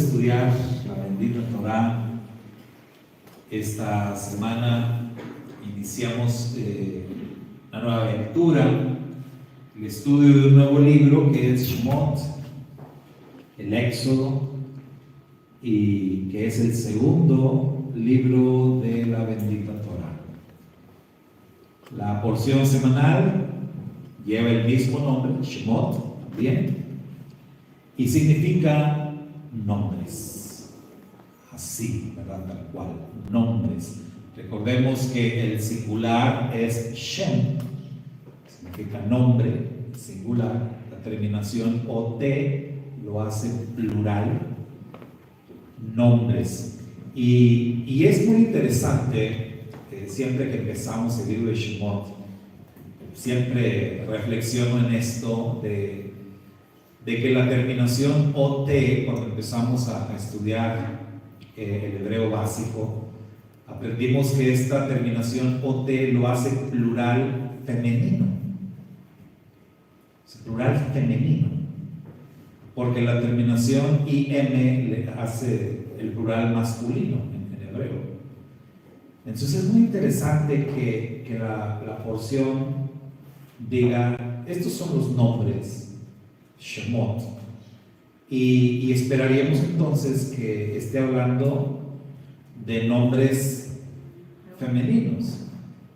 estudiar la bendita Torá. Esta semana iniciamos una nueva lectura, el estudio de un nuevo libro que es Shemot, el Éxodo, y que es el segundo libro de la bendita Torá. La porción semanal lleva el mismo nombre, Shemot, también, y significa nombres, así, ¿verdad? Tal cual, nombres. Recordemos que el singular es Shem, significa nombre, singular. La terminación OT lo hace plural, nombres. Y es muy interesante, siempre que empezamos el libro de Shemot, siempre reflexiono en esto de que la terminación OT, cuando empezamos a estudiar el hebreo básico, aprendimos que esta terminación OT lo hace plural femenino. Es plural femenino. Porque la terminación IM le hace el plural masculino en hebreo. Entonces es muy interesante que la porción diga, estos son los nombres, Shemot, y esperaríamos entonces que esté hablando de nombres femeninos.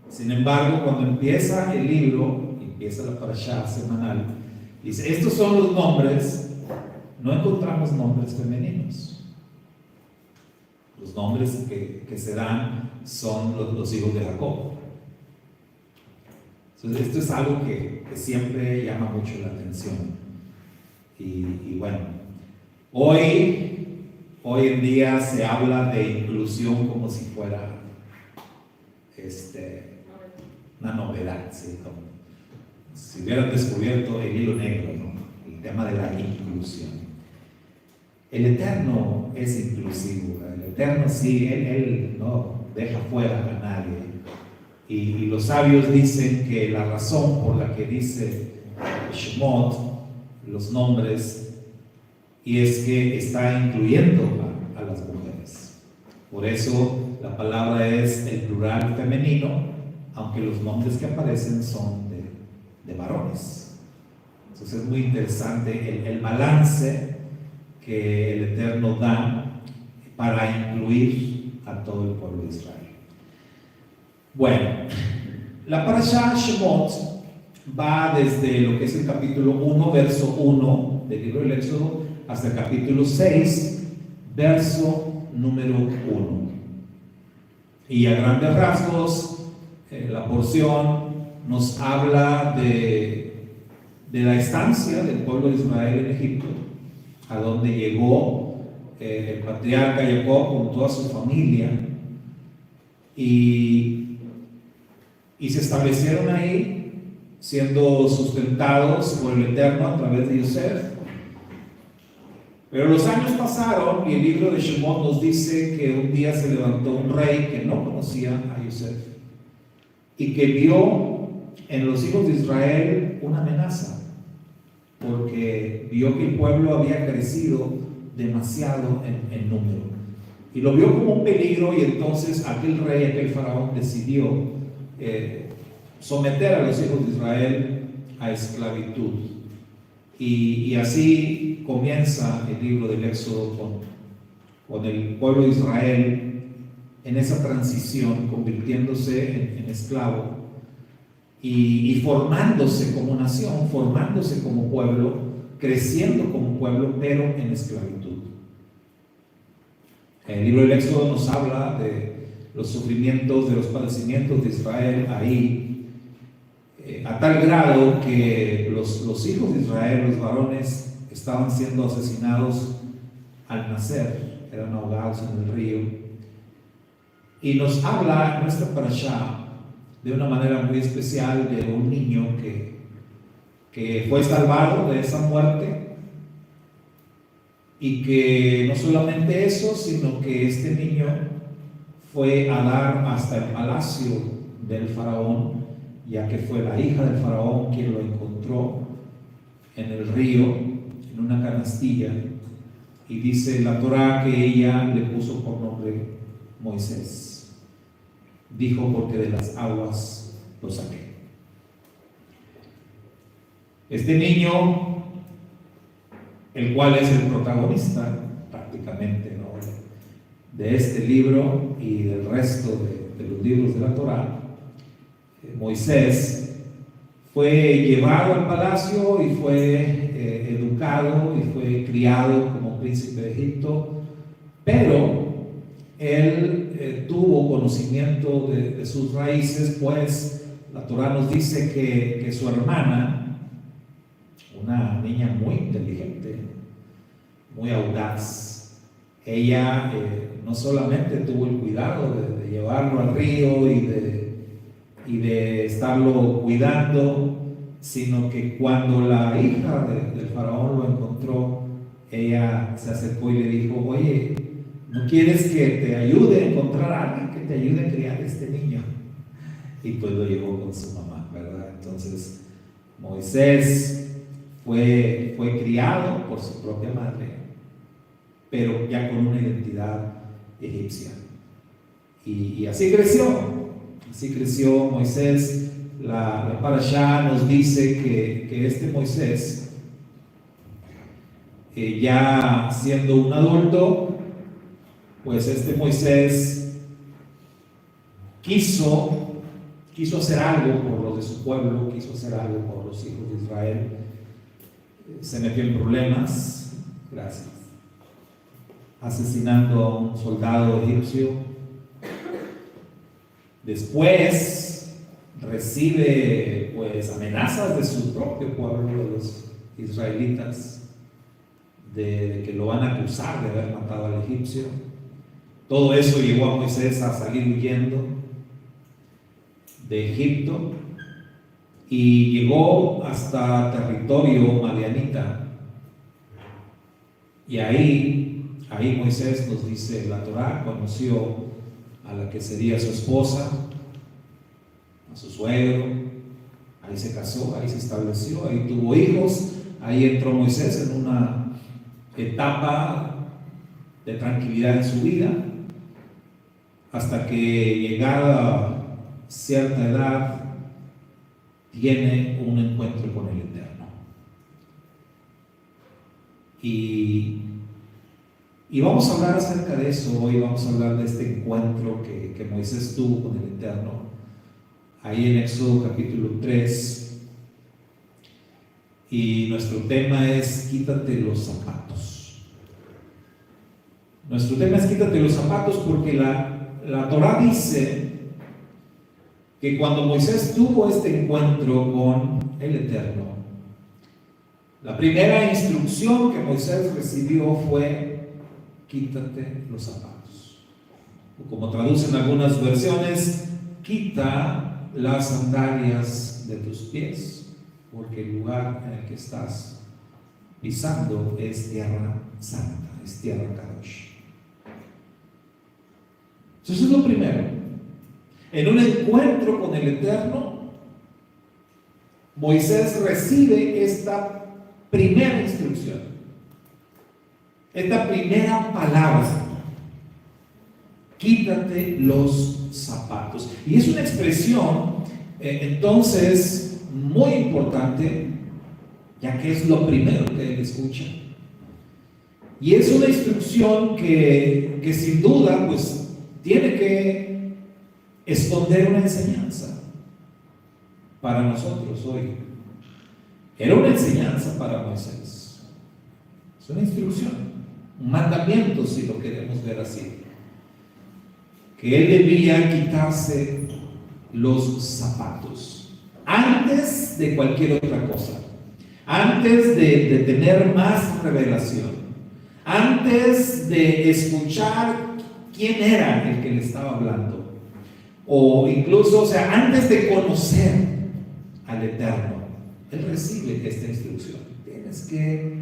Sin embargo, cuando empieza el libro, empieza la parashá semanal, dice, estos son los nombres, no encontramos nombres femeninos. Los nombres que se dan son los hijos de Jacob. Entonces, esto es algo que siempre llama mucho la atención. Y bueno, hoy en día se habla de inclusión como si fuera una novedad, ¿sí? Como si hubieran descubierto el hilo negro, ¿no? El tema de la inclusión. El Eterno es inclusivo, el Eterno sí, Él no deja fuera a nadie. Y los sabios dicen que la razón por la que dice Shemot, los nombres, y es que está incluyendo a las mujeres. Por eso la palabra es el plural femenino, aunque los nombres que aparecen son de varones. Entonces es muy interesante el balance que el Eterno da para incluir a todo el pueblo de Israel. Bueno, la parashá Shemot va desde lo que es el capítulo 1, verso 1 del libro del Éxodo, hasta el capítulo 6, verso número 1. Y a grandes rasgos, la porción nos habla de la estancia del pueblo de Israel en Egipto, a donde llegó el patriarca Jacob con toda su familia, y se establecieron ahí, siendo sustentados por el Eterno a través de Yosef. Pero los años pasaron y el libro de Shemot nos dice que un día se levantó un rey que no conocía a Yosef y que vio en los hijos de Israel una amenaza, porque vio que el pueblo había crecido demasiado en número y lo vio como un peligro, y entonces aquel rey, aquel faraón decidió someter a los hijos de Israel a esclavitud. Y así comienza el libro del Éxodo con el pueblo de Israel en esa transición, convirtiéndose en esclavo y formándose como nación, formándose como pueblo, creciendo como pueblo, pero en esclavitud. El libro del Éxodo nos habla de los sufrimientos, de los padecimientos de Israel ahí, a tal grado que los hijos de Israel, los varones, estaban siendo asesinados al nacer, eran ahogados en el río. Y nos habla nuestra parashá de una manera muy especial de un niño que fue salvado de esa muerte, y que no solamente eso, sino que este niño fue a dar hasta el palacio del faraón, ya que fue la hija del faraón quien lo encontró en el río, en una canastilla, Y dice la Torá que ella le puso por nombre Moisés. Dijo, porque de las aguas lo saqué. Este niño, el cual es el protagonista prácticamente, ¿no?, de este libro y del resto de los libros de la Torá, Moisés, fue llevado al palacio y fue educado y fue criado como príncipe de Egipto, pero él tuvo conocimiento de sus raíces, pues la Torá nos dice que su hermana, una niña muy inteligente, muy audaz, ella no solamente tuvo el cuidado de llevarlo al río y de estarlo cuidando, sino que cuando la hija del faraón lo encontró, ella se acercó y le dijo, oye, ¿no quieres que te ayude a encontrar a alguien que te ayude a criar a este niño? Y pues lo llevó con su mamá, ¿verdad? Entonces Moisés fue criado por su propia madre, pero ya con una identidad egipcia. Y así creció Moisés. La Parashá nos dice que este Moisés, ya siendo un adulto, pues este Moisés quiso hacer algo por los de su pueblo, quiso hacer algo por los hijos de Israel. Se metió en problemas, gracias, asesinando a un soldado egipcio. Después recibe pues amenazas de su propio pueblo, de los israelitas, de que lo van a acusar de haber matado al egipcio. Todo eso llevó a Moisés a salir huyendo de Egipto y llegó hasta territorio madianita. Y ahí Moisés, nos dice la Torá, conoció a la que sería su esposa, a su suegro. Ahí se casó, ahí se estableció, ahí tuvo hijos. Ahí entró Moisés en una etapa de tranquilidad en su vida, hasta que, llegada cierta edad, tiene un encuentro con el Eterno. Y vamos a hablar acerca de eso hoy. Vamos a hablar de este encuentro que Moisés tuvo con el Eterno, ahí en Éxodo capítulo 3. Y nuestro tema es quítate los zapatos. Nuestro tema es quítate los zapatos, porque la Torá dice que cuando Moisés tuvo este encuentro con el Eterno, la primera instrucción que Moisés recibió fue: quítate los zapatos. O como traducen algunas versiones, quita las sandalias de tus pies, porque el lugar en el que estás pisando es tierra santa, es tierra kadosh. Eso es lo primero. En un encuentro con el Eterno, Moisés recibe esta primera instrucción, esta primera palabra: quítate los zapatos. Y es una expresión entonces muy importante, ya que es lo primero que él escucha. Y es una instrucción que sin duda pues tiene que esconder una enseñanza para nosotros hoy. Era una enseñanza para Moisés. Es una instrucción, un mandamiento, si lo queremos ver así, que él debía quitarse los zapatos antes de cualquier otra cosa, antes de tener más revelación, antes de escuchar quién era el que le estaba hablando, o incluso, antes de conocer al Eterno. Él recibe esta instrucción: tienes que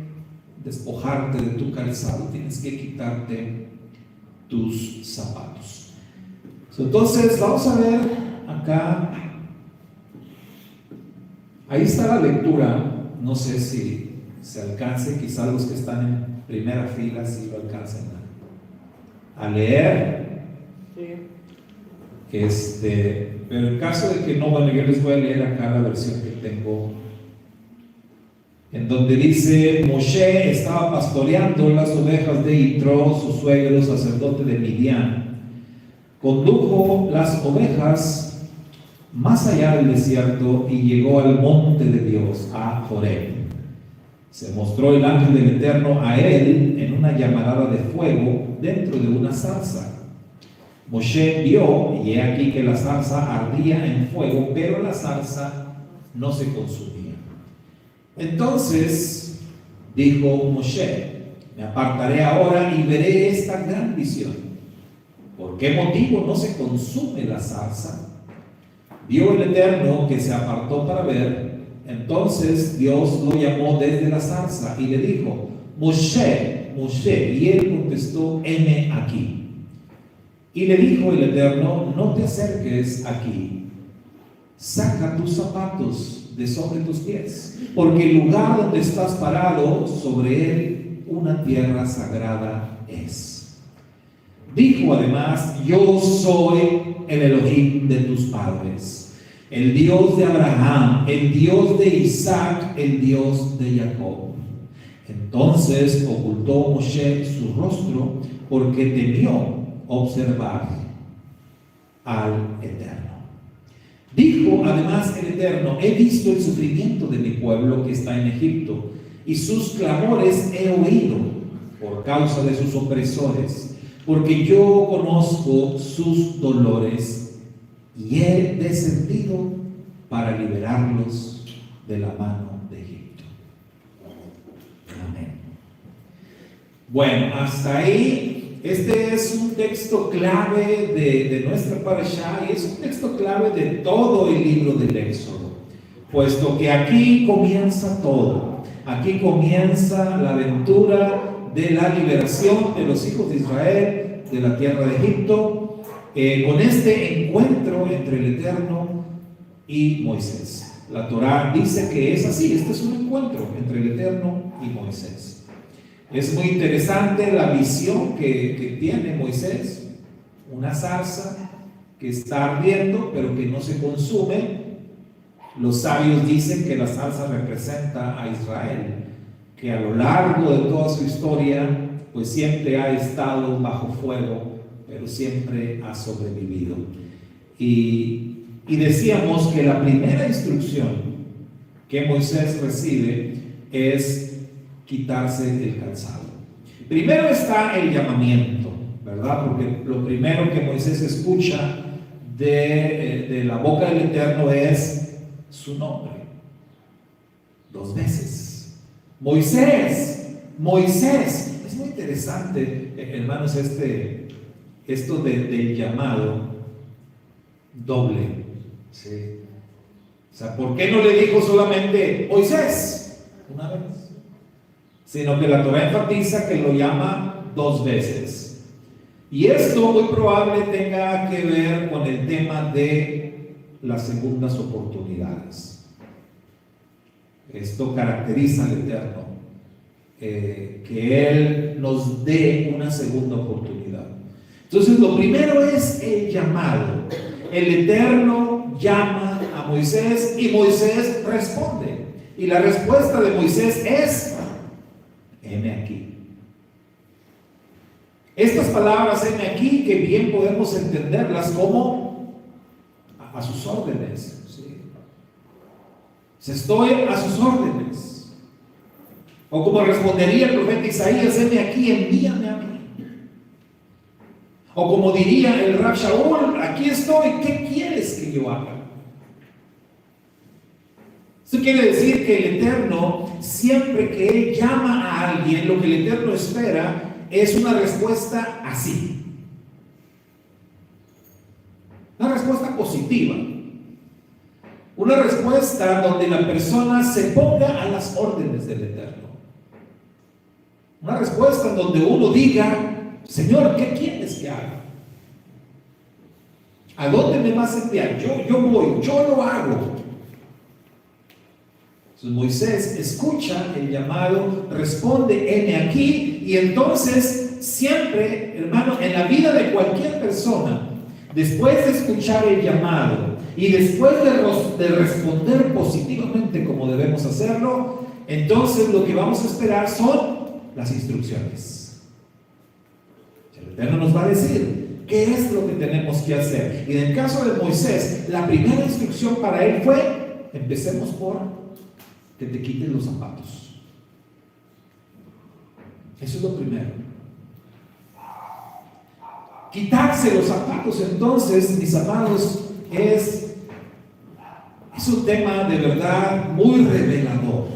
despojarte de tu calzado, tienes que quitarte tus zapatos. Entonces vamos a ver acá, ahí está la lectura. No sé si se alcance, quizás los que están primera fila si lo alcanzan a leer. Pero en caso de que no, bueno, yo les voy a leer acá la versión que tengo, en donde dice: Moshe estaba pastoreando las ovejas de Yitro, su suegro, sacerdote de Midian. Condujo las ovejas más allá del desierto y llegó al monte de Dios, a Horeb. Se mostró el ángel del Eterno a él en una llamarada de fuego dentro de una zarza. Moshe vio, y he aquí que la zarza ardía en fuego, pero la zarza no se consumía. Entonces dijo Moshe: me apartaré ahora y veré esta gran visión. ¿Por qué motivo no se consume la zarza? Vio el Eterno que se apartó para ver. Entonces Dios lo llamó desde la zarza y le dijo: Moshe, Moshe. Y él contestó: heme aquí. Y le dijo el Eterno: no te acerques aquí, saca tus zapatos de sobre tus pies, porque el lugar donde estás parado, sobre él una tierra sagrada es. Dijo además: yo soy el Elohim de tus padres, el Dios de Abraham, el Dios de Isaac, el Dios de Jacob. Entonces ocultó Moshe su rostro porque temió observar al Eterno. Dijo además el Eterno: he visto el sufrimiento de mi pueblo que está en Egipto, y sus clamores he oído por causa de sus opresores, porque yo conozco sus dolores y he descendido para liberarlos de la mano de Egipto. Amén. Bueno, hasta ahí. Este es un texto clave de nuestra parashá y es un texto clave de todo el libro del Éxodo, puesto que aquí comienza todo. Aquí comienza la aventura de la liberación de los hijos de Israel de la tierra de Egipto, con este encuentro entre el Eterno y Moisés. La Torá dice que es así, este es un encuentro entre el Eterno y Moisés. Es muy interesante la visión que tiene Moisés, una zarza que está ardiendo pero que no se consume. Los sabios dicen que la zarza representa a Israel, que a lo largo de toda su historia pues siempre ha estado bajo fuego, pero siempre ha sobrevivido. Y decíamos que la primera instrucción que Moisés recibe es quitarse el calzado. Primero está el llamamiento, ¿verdad? Porque lo primero que Moisés escucha de la boca del Eterno es su nombre. 2 veces. Moisés, Moisés. Es muy interesante, hermanos, esto del llamado doble. ¿Sí? O sea, ¿por qué no le dijo solamente Moisés una vez? Sino que la Torá enfatiza que lo llama 2 veces. Y esto muy probable tenga que ver con el tema de las segundas oportunidades. Esto caracteriza al Eterno, que Él nos dé una segunda oportunidad. Entonces, lo primero es el llamado. El Eterno llama a Moisés y Moisés responde. Y la respuesta de Moisés es: heme aquí. Estas palabras, heme aquí, que bien podemos entenderlas como a sus órdenes. ¿Sí? Estoy a sus órdenes. O como respondería el profeta Isaías: heme aquí, envíame a mí. O como diría el Rab Shaul: aquí estoy, ¿qué quieres que yo haga? Esto quiere decir que el Eterno, siempre que Él llama a alguien, lo que el Eterno espera es una respuesta así. Una respuesta positiva. Una respuesta donde la persona se ponga a las órdenes del Eterno. Una respuesta en donde uno diga: Señor, ¿qué quieres que haga? ¿A dónde me vas a enviar? Yo voy, yo lo hago. Entonces Moisés escucha el llamado, responde: heme aquí, Y entonces, siempre, hermano, en la vida de cualquier persona, después de escuchar el llamado y después de responder positivamente como debemos hacerlo, entonces lo que vamos a esperar son las instrucciones. El Eterno nos va a decir qué es lo que tenemos que hacer. Y en el caso de Moisés, la primera instrucción para él fue: empecemos por que te quites los zapatos. Eso es lo primero. Quitarse los zapatos, entonces, mis amados, es un tema de verdad muy revelador.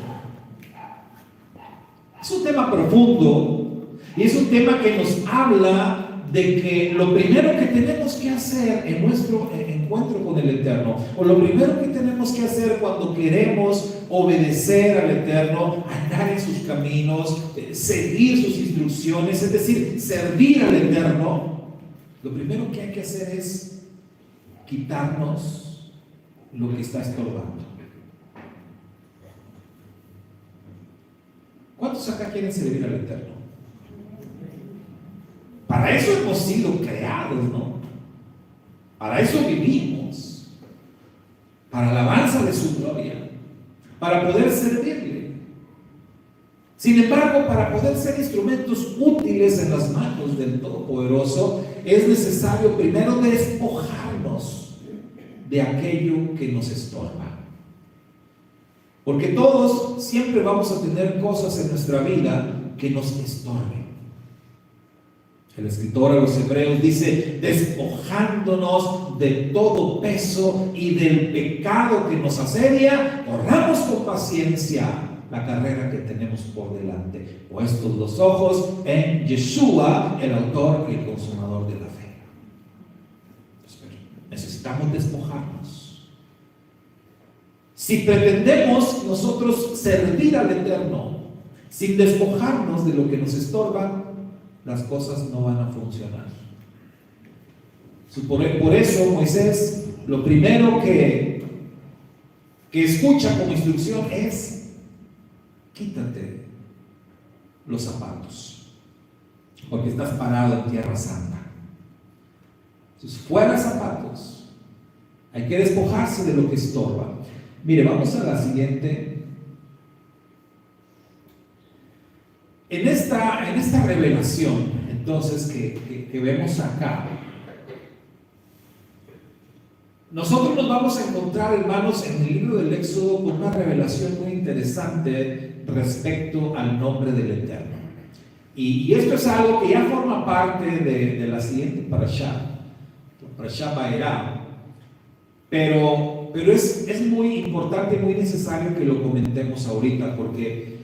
Es un tema profundo y es un tema que nos habla de que lo primero que tenemos que hacer en nuestro encuentro con el Eterno, o lo primero que tenemos que hacer cuando queremos obedecer al Eterno, andar en sus caminos, seguir sus instrucciones, es decir, servir al Eterno, lo primero que hay que hacer es quitarnos lo que está estorbando. ¿Cuántos acá quieren servir al Eterno? Para eso hemos sido creados, ¿no? Para eso vivimos, para la alabanza de su gloria, para poder servirle. Sin embargo, para poder ser instrumentos útiles en las manos del Todopoderoso, es necesario primero despojarnos de aquello que nos estorba. Porque todos siempre vamos a tener cosas en nuestra vida que nos estorben. El escritor a los Hebreos dice: despojándonos de todo peso y del pecado que nos asedia, corramos con paciencia la carrera que tenemos por delante, puestos los ojos en Yeshua, el autor y el consumador de la fe. Necesitamos despojarnos. Si pretendemos nosotros servir al Eterno sin despojarnos de lo que nos estorba, las cosas no van a funcionar. Por eso Moisés, lo primero que escucha como instrucción es: quítate los zapatos, porque estás parado en tierra santa. Entonces, fuera zapatos, hay que despojarse de lo que estorba. Mire, vamos a la siguiente. En esta revelación, entonces, que vemos acá, nosotros nos vamos a encontrar, hermanos, en el libro del Éxodo con una revelación muy interesante respecto al nombre del Eterno. Y esto es algo que ya forma parte de la siguiente parashá, la parashá Vaerá. Pero es muy importante y muy necesario que lo comentemos ahorita, porque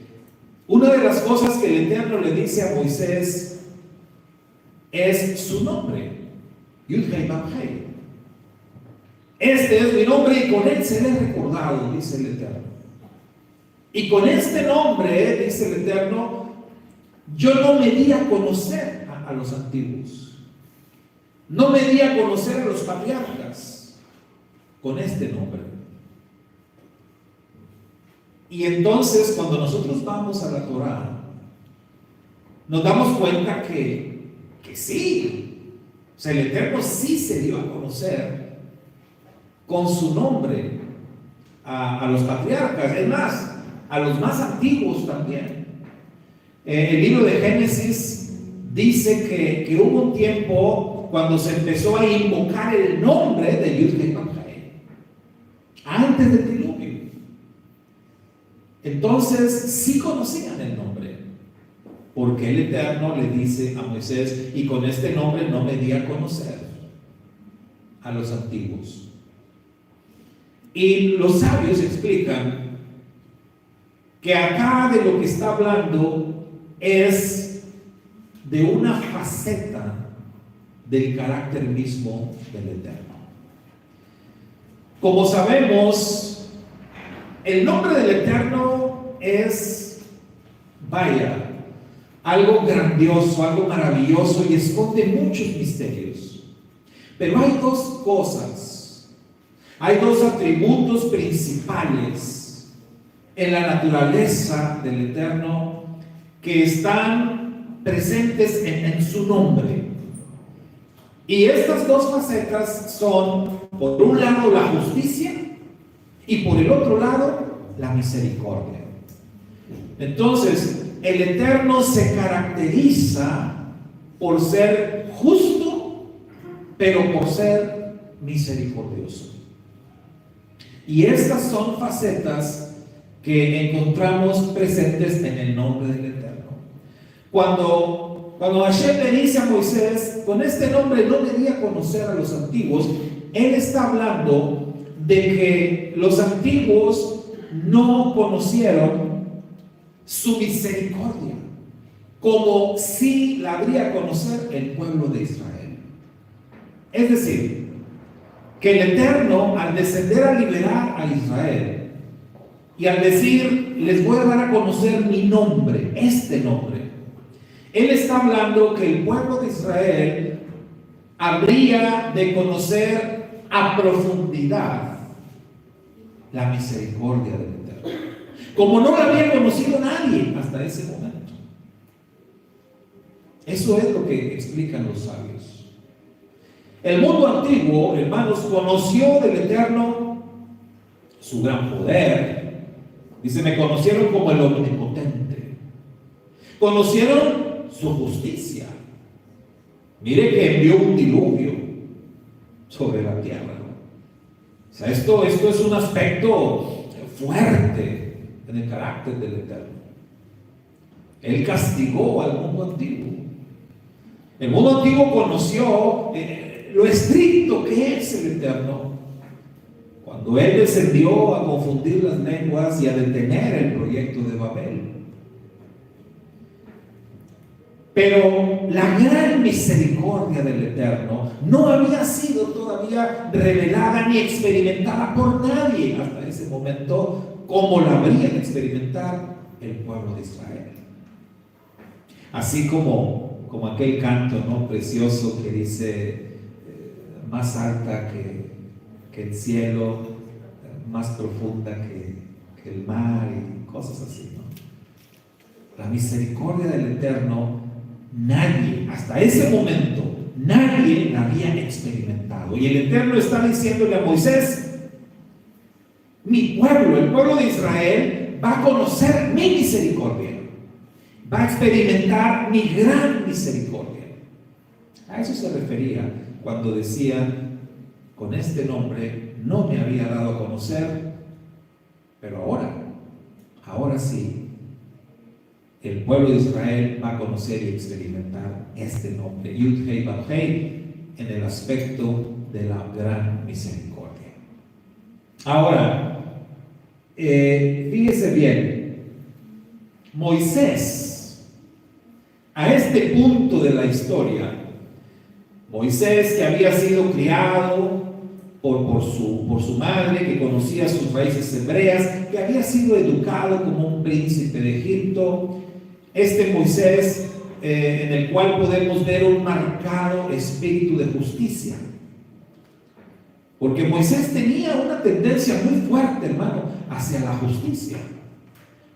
una de las cosas que el Eterno le dice a Moisés es su nombre, Yud-Hei Vav-Hei. Este es mi nombre y con él seré recordado, dice el Eterno. Y con este nombre, dice el Eterno, yo no me di a conocer a los antiguos, no me di a conocer a los patriarcas con este nombre. Y entonces, cuando nosotros vamos a la Torá, nos damos cuenta que sí, o sea, el Eterno sí se dio a conocer con su nombre a los patriarcas, es más, a los más antiguos también. El libro de Génesis dice que hubo un tiempo cuando se empezó a invocar el nombre de Yud-Hei Vav-Hei, antes del diluvio. Entonces, sí conocían el nombre, porque el Eterno le dice a Moisés: y con este nombre no me di a conocer a los antiguos. Y los sabios explican que acá de lo que está hablando es de una faceta del carácter mismo del Eterno. Como sabemos, el nombre del Eterno es, vaya, algo grandioso, algo maravilloso, y esconde muchos misterios. Pero hay dos cosas, hay dos atributos principales en la naturaleza del Eterno que están presentes en su nombre. Y estas dos facetas son, por un lado, la justicia y por el otro lado, la misericordia. Entonces, el Eterno se caracteriza por ser justo, pero por ser misericordioso. Y estas son facetas que encontramos presentes en el nombre del Eterno. Cuando Hashem le dice a Moisés, con este nombre no le di a conocer a los antiguos, él está hablando de que los antiguos no conocieron su misericordia, como si la habría a conocer el pueblo de Israel. Es decir, que el Eterno, al descender a liberar a Israel y al decir, les voy a dar a conocer mi nombre, este nombre, él está hablando que el pueblo de Israel habría de conocer a profundidad la misericordia del Eterno, como no la había conocido nadie hasta ese momento. Eso es lo que explican los sabios. El mundo antiguo, hermanos, conoció del Eterno su gran poder. Dice, me conocieron como el omnipotente. Conocieron su justicia. Mire que envió un diluvio sobre la tierra, ¿no? O sea, esto es un aspecto fuerte en el carácter del Eterno. Él castigó al mundo antiguo. El mundo antiguo conoció lo estricto que es el Eterno. Cuando Él descendió a confundir las lenguas y a detener el proyecto de Babel. Pero la gran misericordia del Eterno no había sido todavía revelada ni experimentada por nadie hasta ese momento, como la habría de experimentar el pueblo de Israel. Así como aquel canto, ¿no?, precioso que dice, más alta que el cielo, más profunda que el mar, y cosas así, ¿no? La misericordia del Eterno, nadie, hasta ese momento, nadie la había experimentado. Y el Eterno está diciéndole a Moisés, mi pueblo, el pueblo de Israel, va a conocer mi misericordia, va a experimentar mi gran misericordia. A eso se refería cuando decía, con este nombre no me había dado a conocer, pero ahora sí, el pueblo de Israel va a conocer y experimentar este nombre, Yud Hei Vav Hei, en el aspecto de la gran misericordia. Ahora, fíjese bien, Moisés, a este punto de la historia, Moisés, que había sido criado por su madre, que conocía sus raíces hebreas, que había sido educado como un príncipe de Egipto, este Moisés, en el cual podemos ver un marcado espíritu de justicia. Porque Moisés tenía una tendencia muy fuerte, hermano, hacia la justicia.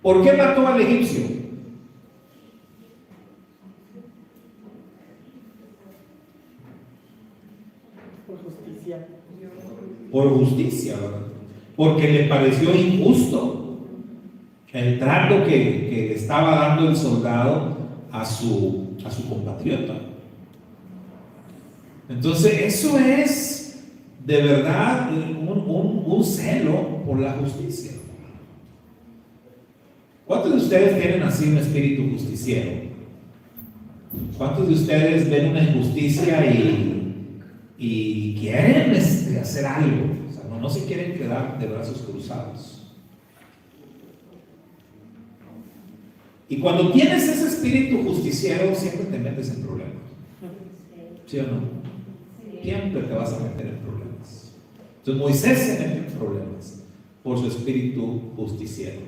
¿Por qué mató al egipcio? Por justicia, ¿verdad? Porque le pareció injusto el trato que estaba dando el soldado a su compatriota. Entonces, eso es de verdad un celo por la justicia. ¿Cuántos de ustedes tienen así un espíritu justiciero? ¿Cuántos de ustedes ven una injusticia y quieren hacer algo? O sea, no se quieren quedar de brazos cruzados. Y cuando tienes ese espíritu justiciero, siempre te metes en problemas. ¿Sí o no? Siempre te vas a meter en problemas. Entonces Moisés se mete en problemas por su espíritu justiciero.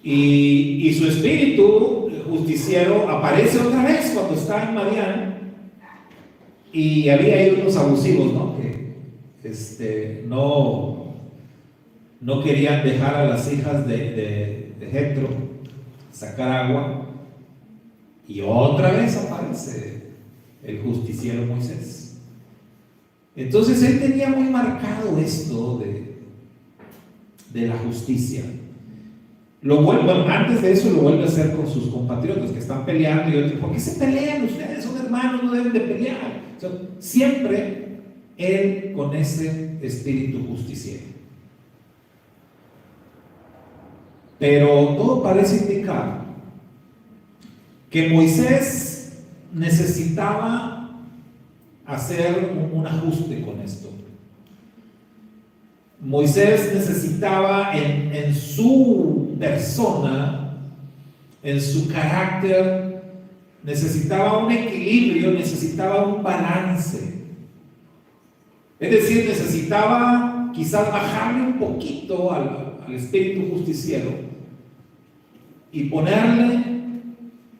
Y su espíritu justiciero aparece otra vez cuando está en Madián. Y había ahí unos abusivos, ¿no? Que no querían dejar a las hijas de Jetro sacar agua, Y otra vez aparece el justiciero Moisés. Entonces él tenía muy marcado esto de la justicia. Bueno, antes de eso lo vuelve a hacer con sus compatriotas que están peleando y otros, ¿por qué se pelean ustedes? Son hermanos, no deben de pelear. O sea, siempre él con ese espíritu justiciero. Pero todo parece indicar que Moisés necesitaba hacer un ajuste con esto. Moisés necesitaba en su persona, en su carácter, necesitaba un equilibrio, necesitaba un balance. Es decir, necesitaba quizás bajarle un poquito al espíritu justiciero y ponerle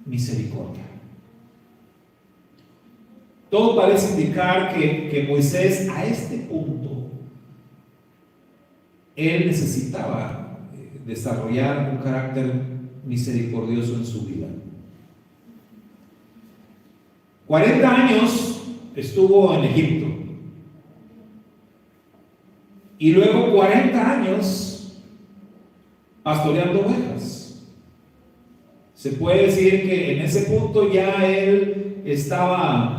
misericordia. Todo parece indicar que Moisés a este punto él necesitaba desarrollar un carácter misericordioso en su vida. 40 años estuvo en Egipto y luego 40 años pastoreando ovejas. Se puede decir que en ese punto ya él estaba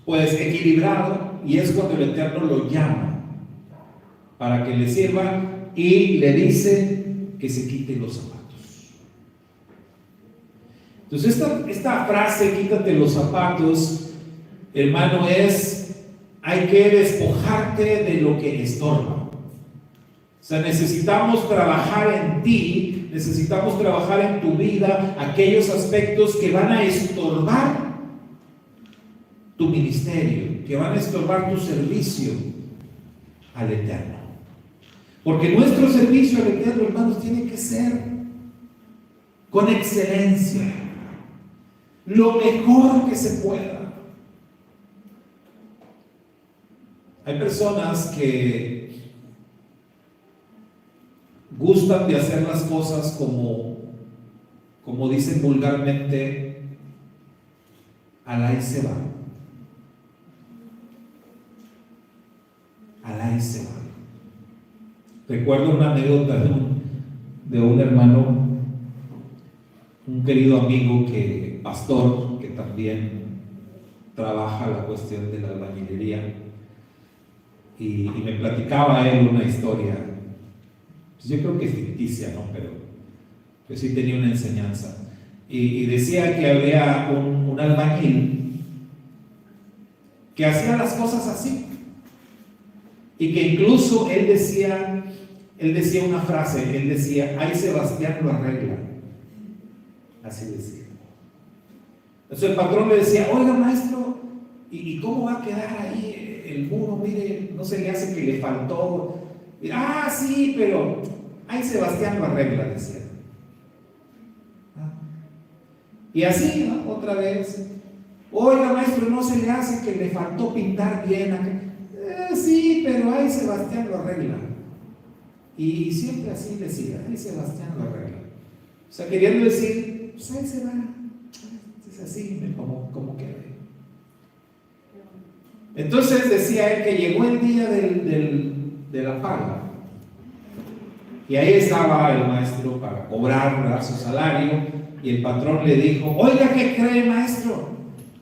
pues equilibrado, y es cuando el Eterno lo llama para que le sirva y le dice que se quite los zapatos. Entonces esta frase, quítate los zapatos, hermano, hay que despojarte de lo que estorba. O sea, necesitamos trabajar en ti, necesitamos trabajar en tu vida aquellos aspectos que van a estorbar tu ministerio, que van a estorbar tu servicio al Eterno. Porque nuestro servicio al Eterno, hermanos, tiene que ser con excelencia, lo mejor que se pueda. Hay personas que gustan de hacer las cosas como dicen vulgarmente, al ahí se va. Al ahí se va. Recuerdo una anécdota de un hermano, un querido amigo pastor, que también trabaja la cuestión de la albañilería, y me platicaba él una historia, pues yo creo que ficticia, ¿no? Pero sí tenía una enseñanza. Y decía que había un albañil que hacía las cosas así, y que incluso él decía una frase, él decía, ay, Sebastián lo arregla. Así decía. Entonces el patrón le decía, oiga, maestro, ¿y cómo va a quedar ahí el muro? Mire, no se le hace que le faltó. Ah, sí, pero ay, Sebastián lo arregla, decía. Y así, ¿no? Otra vez, oiga, maestro, no se le hace que le faltó pintar bien. Sí, pero ay, Sebastián lo arregla. Y siempre así decía, ay, Sebastián lo arregla. O sea, queriendo decir, pues ahí se va. Es así, como quede. Entonces decía él que llegó el día de la paga. Y ahí estaba el maestro para cobrar su salario. Y el patrón le dijo, oiga, ¿qué cree, maestro?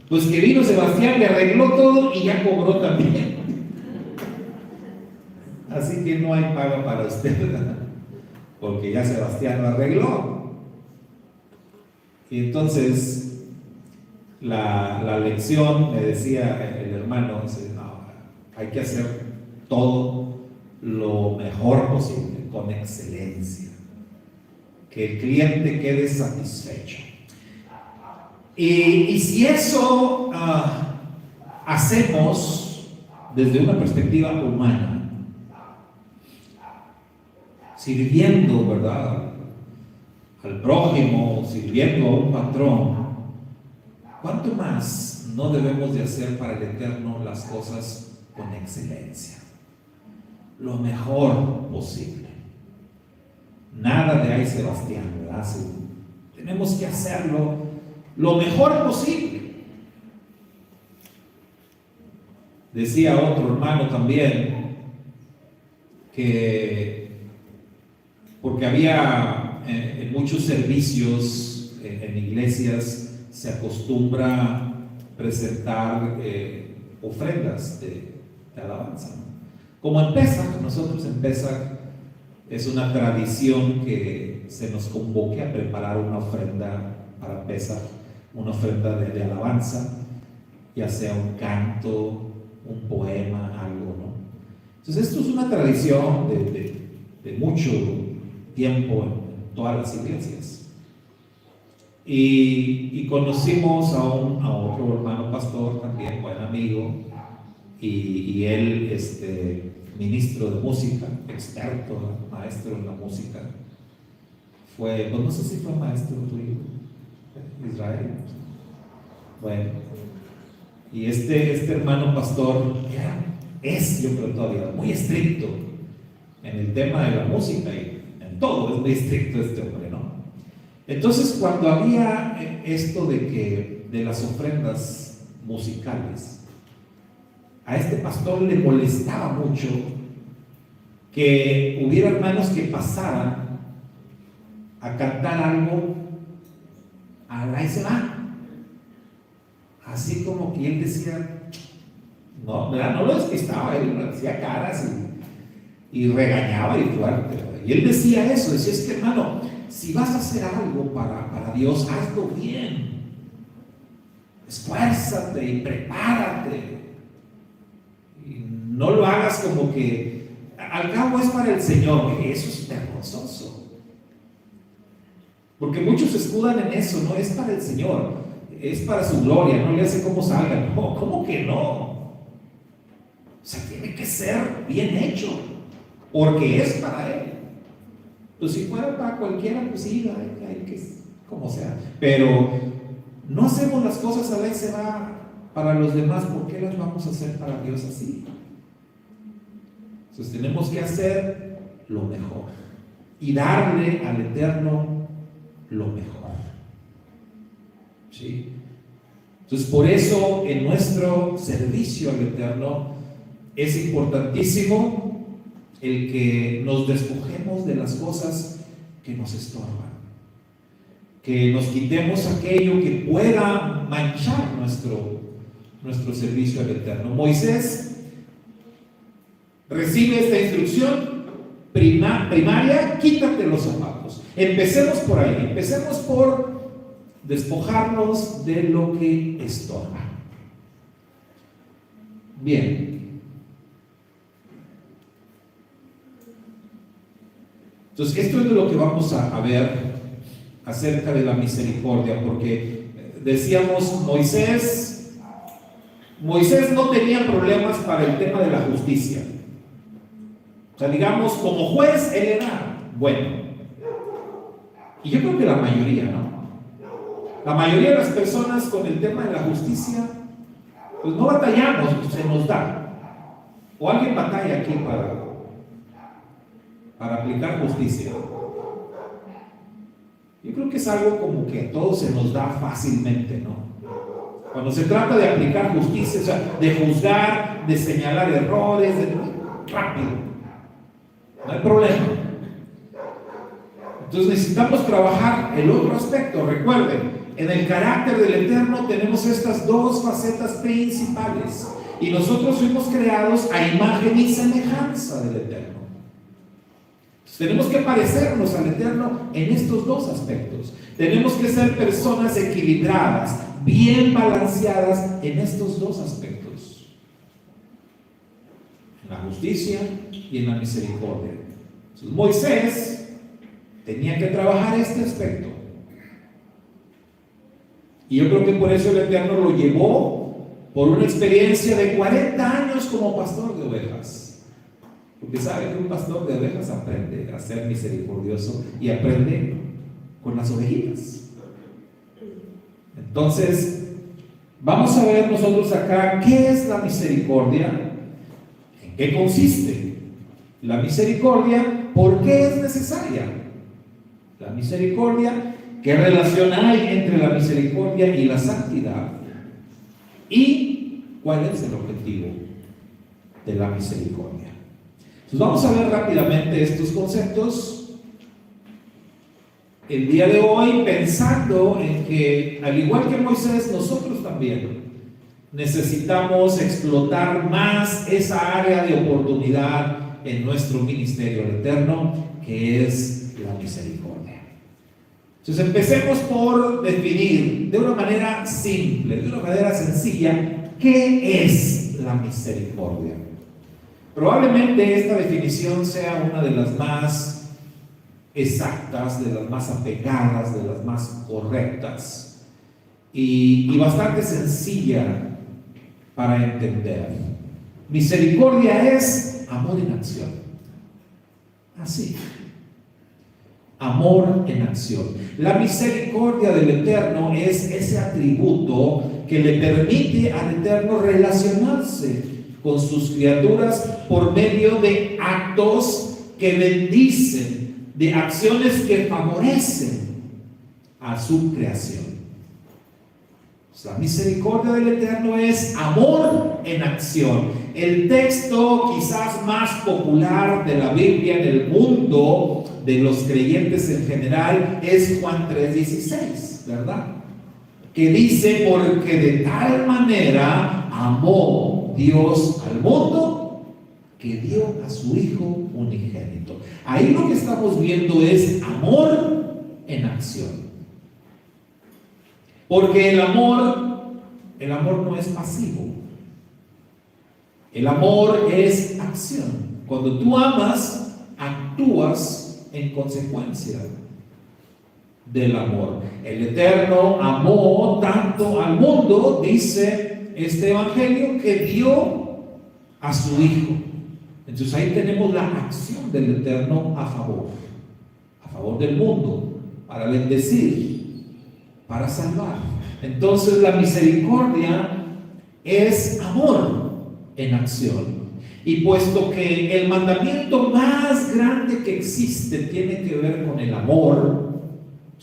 Pues que vino Sebastián, le arregló todo y ya cobró también. Así que no hay paga para usted, porque ya Sebastián lo arregló. Y entonces la lección, me decía el hermano, dice, no, hay que hacer todo lo mejor posible, con excelencia, que el cliente quede satisfecho. Y si eso hacemos desde una perspectiva humana, sirviendo, ¿verdad?, al prójimo, sirviendo a un patrón, ¿cuánto más no debemos de hacer para el Eterno las cosas con excelencia? Lo mejor posible. Nada de ay, Sebastián, ¿verdad? Tenemos que hacerlo lo mejor posible. Decía otro hermano también que porque había en muchos servicios en iglesias se acostumbra presentar ofrendas de alabanza, ¿no? Como en Pesaj, nosotros en Pesaj es una tradición que se nos convoque a preparar una ofrenda para Pesaj, una ofrenda de alabanza, ya sea un canto, un poema, algo, ¿no? Entonces esto es una tradición de mucho tiempo en todas las iglesias. Y conocimos a otro hermano pastor, también buen amigo, y él, ministro de música, experto, maestro en la música. Fue, pues no sé si fue maestro tuyo, Israel. Bueno, y este hermano pastor es, yo creo todavía, muy estricto en el tema de la música y en todo, es muy estricto este hombre, ¿no? Entonces, cuando había esto de las ofrendas musicales, a este pastor le molestaba mucho que hubiera hermanos que pasaran a cantar algo a la se va. Así como que él decía, no, ¿verdad? No lo despistaba, él hacía caras y regañaba y fuerte. Y él decía eso, decía, es que hermano, si vas a hacer algo para Dios, hazlo bien. Esfuérzate y prepárate. Y no lo hagas como que, al cabo es para el Señor. Eso es vergonzoso. Porque muchos se escudan en eso, no es para el Señor, es para su gloria, no le hace como salga. No, ¿cómo que no? O sea, tiene que ser bien hecho, porque es para Él. Pues si fuera para cualquiera, pues sí, hay que, como sea. Pero no hacemos las cosas a veces para los demás, ¿por qué las vamos a hacer para Dios así? Entonces tenemos que hacer lo mejor y darle al Eterno lo mejor. ¿Sí? Entonces por eso en nuestro servicio al Eterno es importantísimo el que nos despojemos de las cosas que nos estorban, que nos quitemos aquello que pueda manchar nuestro servicio al Eterno. Moisés recibe esta instrucción primaria, quítate los zapatos. Empecemos por ahí, empecemos por despojarnos de lo que estorba. Bien. Entonces, esto es de lo que vamos a ver acerca de la misericordia, porque decíamos, Moisés no tenía problemas para el tema de la justicia. O sea, digamos, como juez, él era bueno. Y yo creo que la mayoría, ¿no? La mayoría de las personas con el tema de la justicia, pues no batallamos, se nos da. O alguien batalla aquí para aplicar justicia. Yo creo que es algo como que a todos se nos da fácilmente, ¿no? Cuando se trata de aplicar justicia, o sea, de juzgar, de señalar errores, rápido, no hay problema. Entonces necesitamos trabajar el otro aspecto. Recuerden, en el carácter del Eterno tenemos estas dos facetas principales, y nosotros fuimos creados a imagen y semejanza del Eterno. Tenemos que parecernos al Eterno en estos dos aspectos. Tenemos que ser personas equilibradas, bien balanceadas en estos dos aspectos: en la justicia y en la misericordia. Entonces, Moisés tenía que trabajar este aspecto. Y yo creo que por eso el Eterno lo llevó por una experiencia de 40 años como pastor de ovejas. Porque sabe que un pastor de ovejas aprende a ser misericordioso y aprende con las ovejitas. Entonces, vamos a ver nosotros acá qué es la misericordia, en qué consiste la misericordia, por qué es necesaria la misericordia, ¿Qué relación hay entre la misericordia y la santidad? ¿Y cuál es el objetivo de la misericordia? Entonces vamos a ver rápidamente estos conceptos el día de hoy, pensando en que, al igual que Moisés, nosotros también necesitamos explotar más esa área de oportunidad en nuestro ministerio eterno, que es la misericordia. Entonces empecemos por definir de una manera simple, de una manera sencilla, ¿qué es la misericordia? Probablemente esta definición sea una de las más exactas, de las más apegadas, de las más correctas y bastante sencilla para entender. Misericordia es amor en acción. Así. Amor en acción. La misericordia del Eterno es ese atributo que le permite al Eterno relacionarse con sus criaturas por medio de actos que bendicen, de acciones que favorecen a su creación. La misericordia del Eterno es amor en acción. El texto quizás más popular de la Biblia en el mundo de los creyentes en general es Juan 3:16, ¿verdad? Que dice: porque de tal manera amó Dios al mundo que dio a su Hijo unigénito. Ahí lo que estamos viendo es amor en acción. Porque el amor no es pasivo. El amor es acción. Cuando tú amas, actúas en consecuencia del amor. El Eterno amó tanto al mundo, dice este evangelio, que dio a su Hijo. Entonces ahí tenemos la acción del Eterno a favor del mundo, para bendecir, para salvar. Entonces la misericordia es amor en acción. Y puesto que el mandamiento más grande que existe tiene que ver con el amor,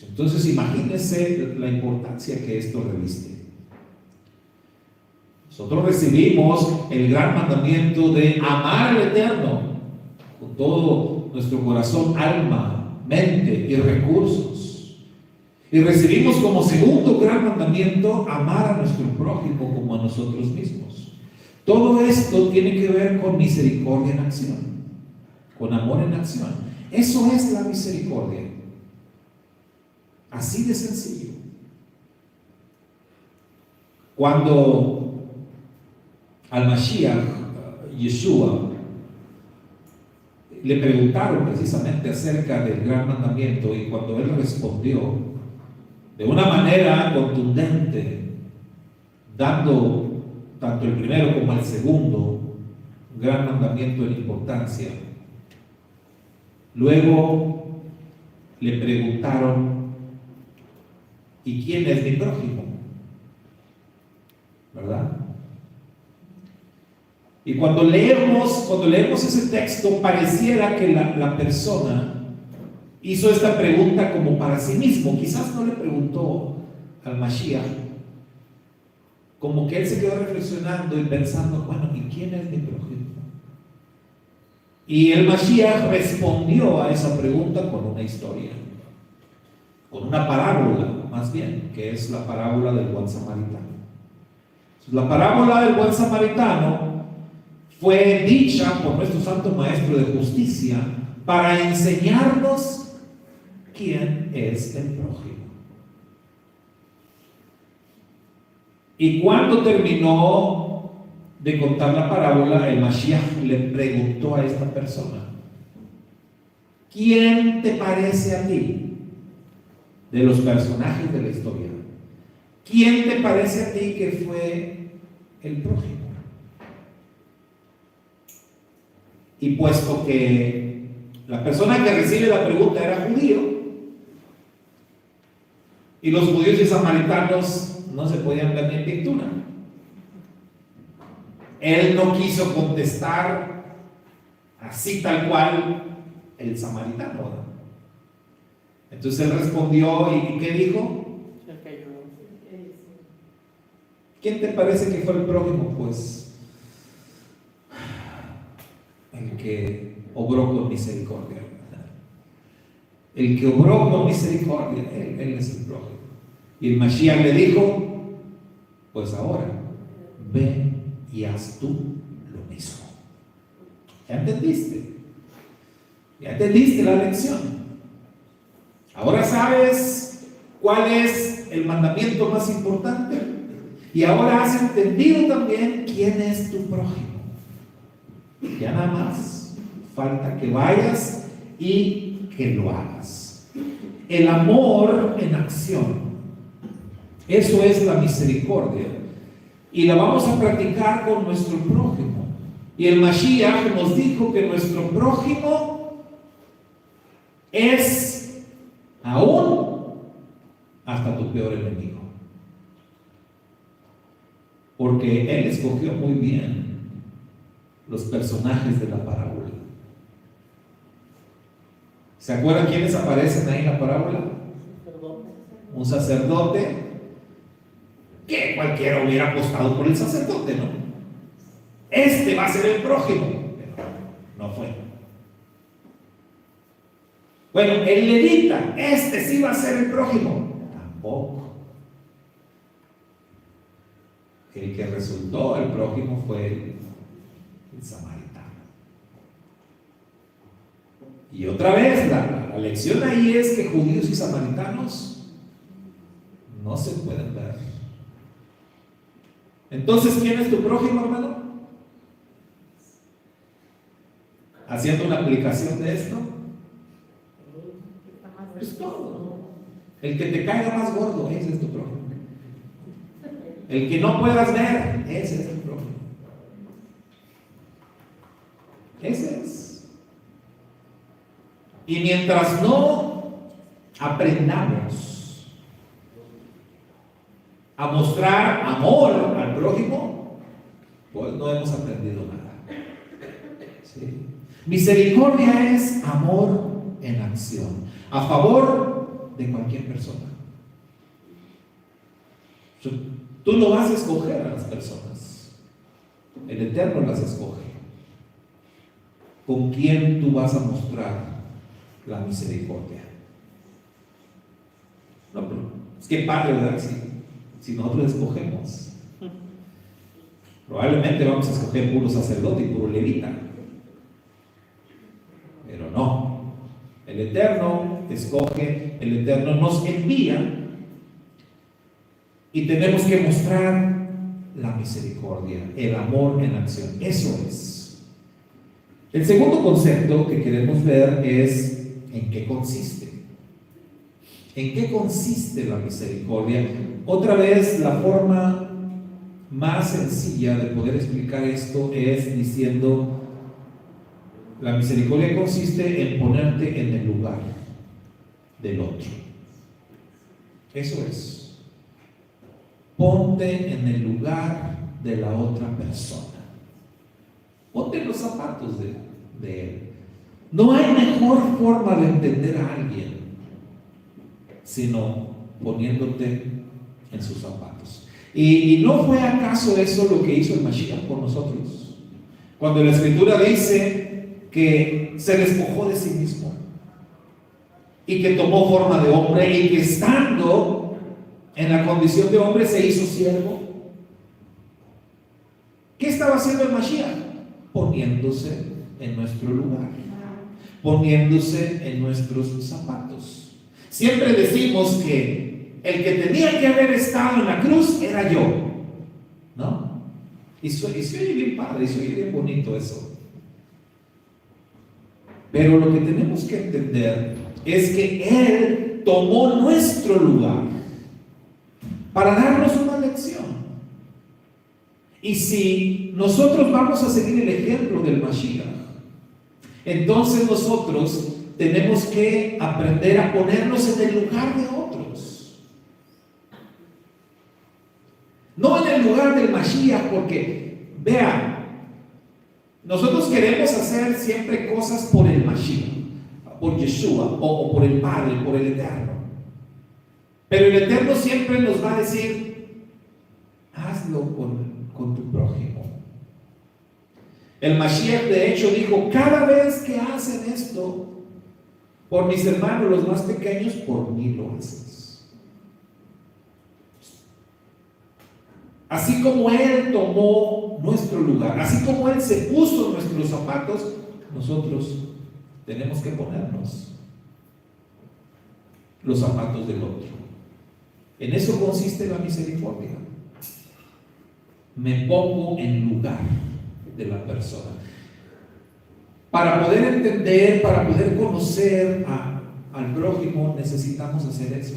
entonces imagínense la importancia que esto reviste. Nosotros recibimos el gran mandamiento de amar al Eterno con todo nuestro corazón, alma, mente y recursos. Y recibimos como segundo gran mandamiento amar a nuestro prójimo como a nosotros mismos. Todo esto tiene que ver con misericordia en acción, con amor en acción. Eso es la misericordia. Así de sencillo. Cuando al Mashiach, Yeshua, le preguntaron precisamente acerca del gran mandamiento, y cuando él respondió de una manera contundente, dando tanto el primero como el segundo gran mandamiento en importancia, luego le preguntaron: ¿y quién es mi prójimo? ¿Verdad? Y cuando leemos ese texto, pareciera que la persona hizo esta pregunta como para sí mismo. Quizás no le preguntó al Mashiach, como que él se quedó reflexionando y pensando: bueno, ¿y quién es mi prójimo? Y el Mashiach respondió a esa pregunta con una historia, con una parábola, más bien, que es la parábola del buen samaritano. La parábola del buen samaritano fue dicha por nuestro Santo Maestro de Justicia para enseñarnos quién es el prójimo. Y cuando terminó de contar la parábola, el Mashiach le preguntó a esta persona: ¿quién te parece a ti de los personajes de la historia? ¿Quién te parece a ti que fue el prójimo? Y puesto que la persona que recibe la pregunta era judío, y los judíos y samaritanos no se podían ver ni en pintura, él no quiso contestar así tal cual el samaritano, ¿no? Entonces él respondió, ¿y qué dijo? ¿Quién te parece que fue el prójimo? Pues el que obró con misericordia. El que obró con misericordia, él es el prójimo. Y el Mashiach le dijo, pues ahora, ve y haz tú lo mismo. ¿Ya entendiste? ¿Ya entendiste la lección? Ahora sabes cuál es el mandamiento más importante. Y ahora has entendido también quién es tu prójimo. Ya nada más falta que vayas y que lo hagas. El amor en acción. Eso es la misericordia. Y la vamos a practicar con nuestro prójimo. Y el Mashiach nos dijo que nuestro prójimo es aún hasta tu peor enemigo. Porque él escogió muy bien los personajes de la parábola. ¿Se acuerdan quiénes aparecen ahí en la parábola? Un sacerdote, que cualquiera hubiera apostado por el sacerdote, ¿no? Este va a ser el prójimo, pero no fue. Bueno, el levita, este sí va a ser el prójimo, tampoco. El que resultó el prójimo fue el samaritano. Y otra vez, la lección ahí es que judíos y samaritanos no se pueden ver. Entonces, ¿quién es tu prójimo, hermano? Haciendo una aplicación de esto, es todo. El que te caiga más gordo, ese es tu prójimo. El que no puedas ver, ese es el prójimo. Ese es. Y mientras no aprendamos a mostrar amor al prójimo, pues no hemos aprendido nada. ¿Sí? Misericordia es amor en acción, a favor de cualquier persona. Tú no vas a escoger a las personas, el Eterno las escoge. ¿Con quién tú vas a mostrar la misericordia? No, pero es que padre, ¿verdad? Si nosotros escogemos, probablemente vamos a escoger puro sacerdote y puro levita, pero no. El Eterno escoge, el Eterno nos envía y tenemos que mostrar la misericordia, el amor en acción. Eso es. El segundo concepto que queremos ver es en qué consiste. ¿En qué consiste la misericordia? Otra vez, la forma más sencilla de poder explicar esto es diciendo: la misericordia consiste en ponerte en el lugar del otro. Eso es. Ponte en el lugar de la otra persona. Ponte en los zapatos de él. No hay mejor forma de entender a alguien sino poniéndote en sus zapatos. ¿Y no fue acaso eso lo que hizo el Mashiach por nosotros? Cuando la Escritura dice que se despojó de sí mismo y que tomó forma de hombre y que estando en la condición de hombre se hizo siervo. ¿Qué estaba haciendo el Mashiach? Poniéndose en nuestro lugar, poniéndose en nuestros zapatos. Siempre decimos que el que tenía que haber estado en la cruz era yo, ¿no? Y se oye bien padre, y se oye bien bonito eso. Pero lo que tenemos que entender es que Él tomó nuestro lugar para darnos una lección. Y si nosotros vamos a seguir el ejemplo del Mashiach, entonces nosotros tenemos que aprender a ponernos en el lugar de otros. No en el lugar del Mashiach, porque, vean, nosotros queremos hacer siempre cosas por el Mashiach. por Yeshua o por el Padre, por el Eterno. Pero el Eterno siempre nos va a decir, hazlo con tu prójimo. El Mashiach de hecho dijo, cada vez que hacen esto por mis hermanos los más pequeños, por mí lo haces. Así como Él tomó nuestro lugar, así como Él se puso en nuestros zapatos, nosotros tenemos que ponernos los zapatos del otro. En eso consiste la misericordia. Me pongo en lugar de la persona. Para poder entender, para poder conocer al prójimo, necesitamos hacer eso.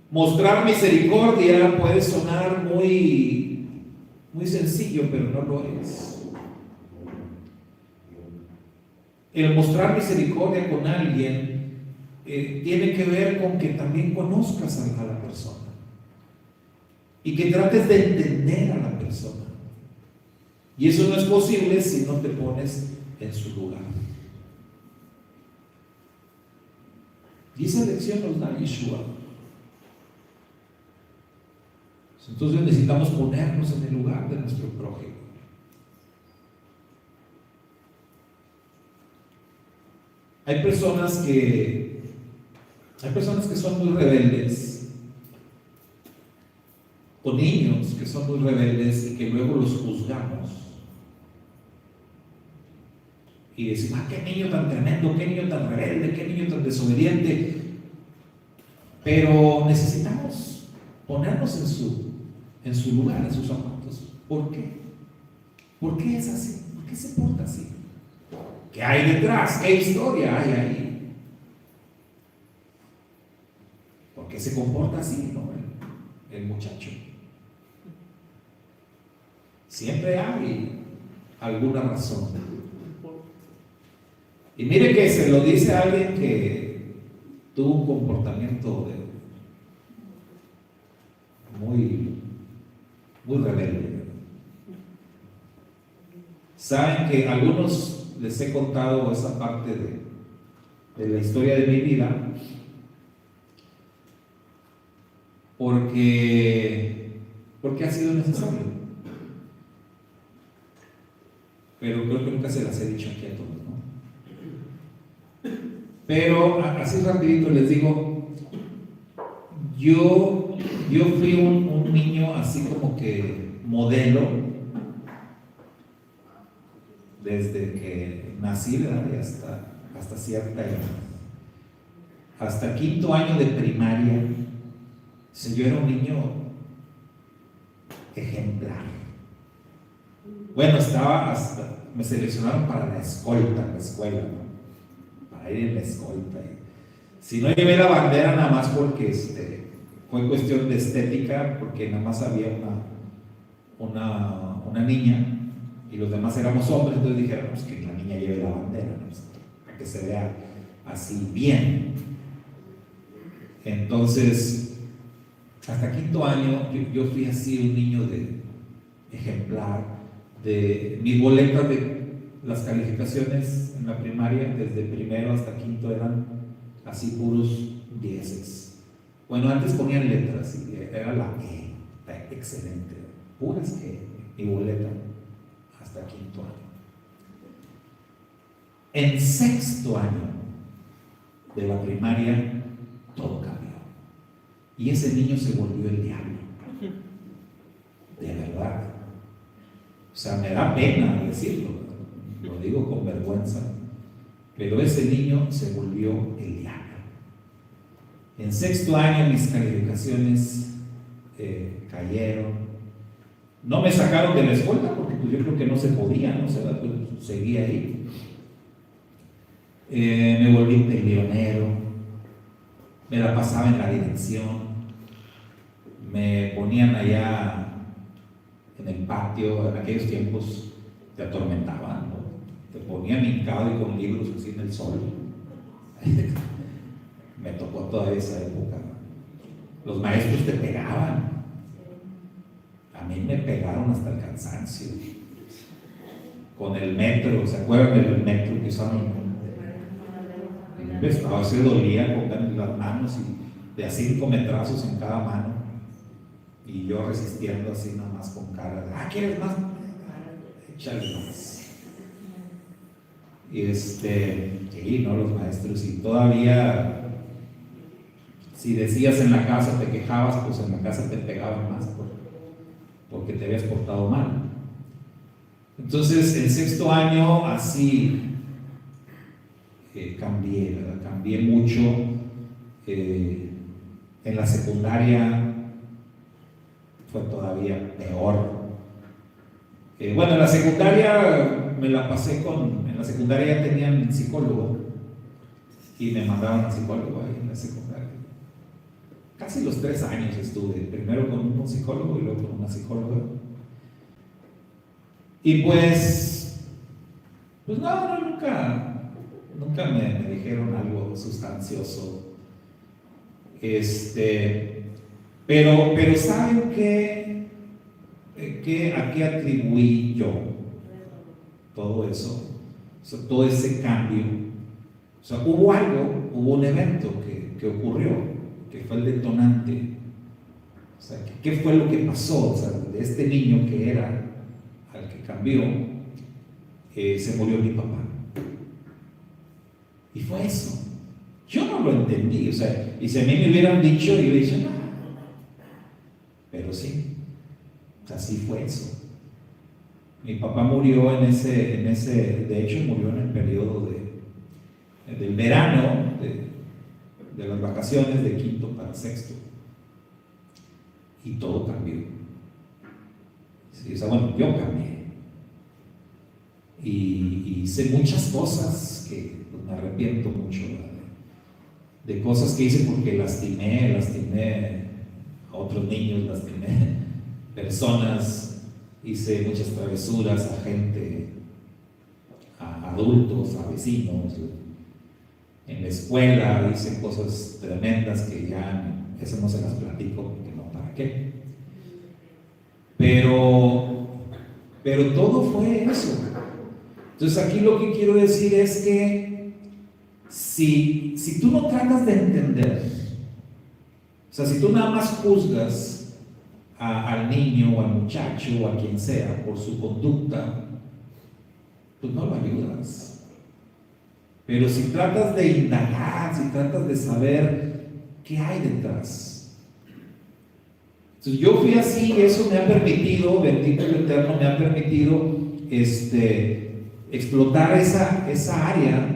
Mostrar misericordia puede sonar muy sencillo, pero no lo es. El mostrar misericordia con alguien tiene que ver con que también conozcas a la persona y que trates de entender a la persona. Y eso no es posible si no te pones en su lugar. Y esa lección nos da Yeshua. Entonces necesitamos ponernos en el lugar de nuestro prójimo. Hay personas que son muy rebeldes, o niños que son muy rebeldes y que luego los juzgamos. Y decimos, qué niño tan tremendo, qué niño tan rebelde, qué niño tan desobediente. Pero necesitamos ponernos en su lugar, en sus zapatos. ¿Por qué? ¿Por qué es así? ¿Por qué se porta así? ¿Qué hay detrás? ¿Qué historia hay ahí? ¿Por qué se comporta así, no? El muchacho. Siempre hay alguna razón. Y mire que se lo dice a alguien que tuvo un comportamiento muy rebelde. Saben que algunos les he contado esa parte de la historia de mi vida porque ha sido necesario. Pero creo que nunca se las he dicho aquí a todos, ¿no? Pero así rapidito les digo, yo fui un niño así como que modelo desde que nací, ¿verdad? Y hasta cierta edad. Hasta quinto año de primaria, yo era un niño ejemplar. Bueno, me seleccionaron para la escolta, en la escuela, ¿no? Para ir en la escolta. Si no llevé la bandera nada más porque fue cuestión de estética, porque nada más había una niña y los demás éramos hombres, entonces dijeron que la niña lleve la bandera, ¿no? Para que se vea así bien. Entonces, hasta quinto año yo fui así un niño ejemplar. De mis boletas de las calificaciones en la primaria, desde primero hasta quinto, eran así puros 10. Bueno, antes ponían letras y era la excelente, puras mi boleta hasta quinto año. En sexto año de la primaria, todo cambió. Y ese niño se volvió el diablo. De verdad. O sea, me da pena decirlo, lo digo con vergüenza, pero ese niño se volvió el diablo. En sexto año mis calificaciones cayeron. No me sacaron de la escuela porque pues, yo creo que no se podía, ¿no? O sea, pues, seguía ahí. Me volví peleonero, me la pasaba en la dirección, me ponían allá en el patio. En aquellos tiempos te atormentaban, ¿no? Te ponían hincado y con libros así en el sol. Me tocó toda esa época. Los maestros te pegaban. A mí me pegaron hasta el cansancio. con el metro, ¿se acuerdan del metro que usaban? A veces dolía con las manos y de a 5 metrazos en cada mano, y yo resistiendo así nada más con cara de, ¿quieres más? Échale más. Y no, los maestros, y todavía si decías en la casa, te quejabas, pues en la casa te pegaban más porque te habías portado mal. Entonces, en sexto año, así cambié, ¿verdad? Cambié mucho. En la secundaria fue todavía peor. Bueno, en la secundaria me la pasé en la secundaria ya tenían psicólogo y me mandaban al psicólogo ahí en la secundaria. Casi los 3 años estuve, primero con un psicólogo y luego con una psicóloga. Y pues no, nunca me dijeron algo sustancioso. Pero ¿saben qué? ¿A qué atribuí yo todo eso? O sea, todo ese cambio. O sea, hubo un evento que ocurrió, que fue el detonante. O sea, ¿qué fue lo que pasó? O sea, de este niño que era al que cambió, se murió mi papá. Y fue eso. Yo no lo entendí, o sea, y si a mí me hubieran dicho, yo dije, no. Pero sí, o sea, sí fue eso. Mi papá murió en ese, de hecho murió en el periodo del verano, de las vacaciones de quinto para sexto. Y todo cambió. Sí, o sea, bueno, yo cambié. Y hice muchas cosas que pues, me arrepiento mucho, ¿verdad? De cosas que hice porque lastimé a otros niños, lastimé personas, hice muchas travesuras a gente, a adultos, a vecinos. En la escuela hice cosas tremendas que ya eso no se las platico porque no, ¿para qué? Pero todo fue eso. Entonces aquí lo que quiero decir es que si tú no tratas de entender, o sea, si tú nada más juzgas al niño o al muchacho o a quien sea por su conducta, pues no lo ayudas. Pero si tratas de indagar, si tratas de saber qué hay detrás. Entonces yo fui así y eso me ha permitido, bendito el Eterno, me ha permitido explotar esa área.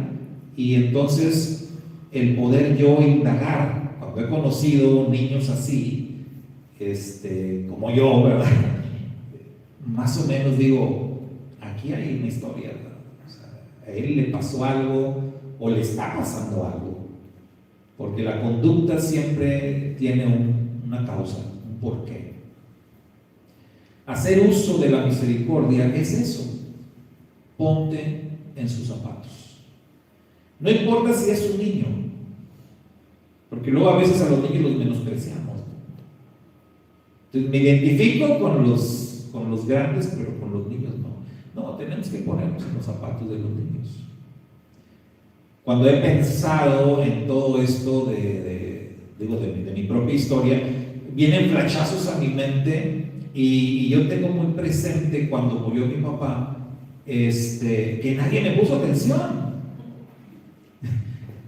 Y entonces el poder yo indagar, cuando he conocido niños así, como yo, ¿verdad? Más o menos digo, aquí hay una historia, ¿verdad? O sea, a él le pasó algo o le está pasando algo, porque la conducta siempre tiene una causa, un porqué. Hacer uso de la misericordia es eso, ponte en sus zapatos. No importa si es un niño, porque luego a veces a los niños los menospreciamos. Entonces me identifico con los grandes, pero con los niños no. No, tenemos que ponernos en los zapatos de los niños. Cuando he pensado en todo esto de mi propia historia, vienen flashazos a mi mente y yo tengo muy presente cuando murió mi papá, que nadie me puso atención.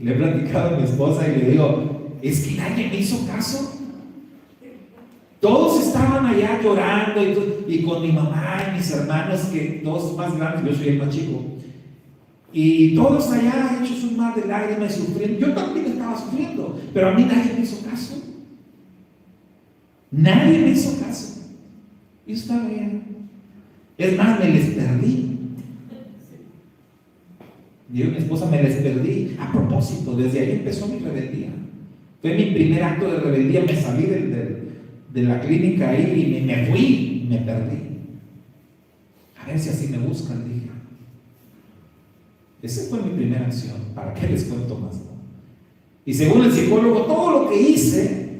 Le he platicado a mi esposa y le digo, es que nadie me hizo caso. Todos estaban allá llorando y con mi mamá y mis hermanos, que todos más grandes, yo soy el más chico, y todos allá hechos un mar de lágrimas y sufriendo. Yo también estaba sufriendo, pero a mí nadie me hizo caso. Nadie me hizo caso. Y estaba bien. Es más, me les perdí. Dijo mi esposa, me les perdí. A propósito, desde ahí empezó mi rebeldía. Fue mi primer acto de rebeldía. Me salí de la clínica ahí y me fui, me perdí. A ver si así me buscan, dije. Esa fue mi primera acción. ¿Para qué les cuento más? ¿No? Y según el psicólogo, todo lo que hice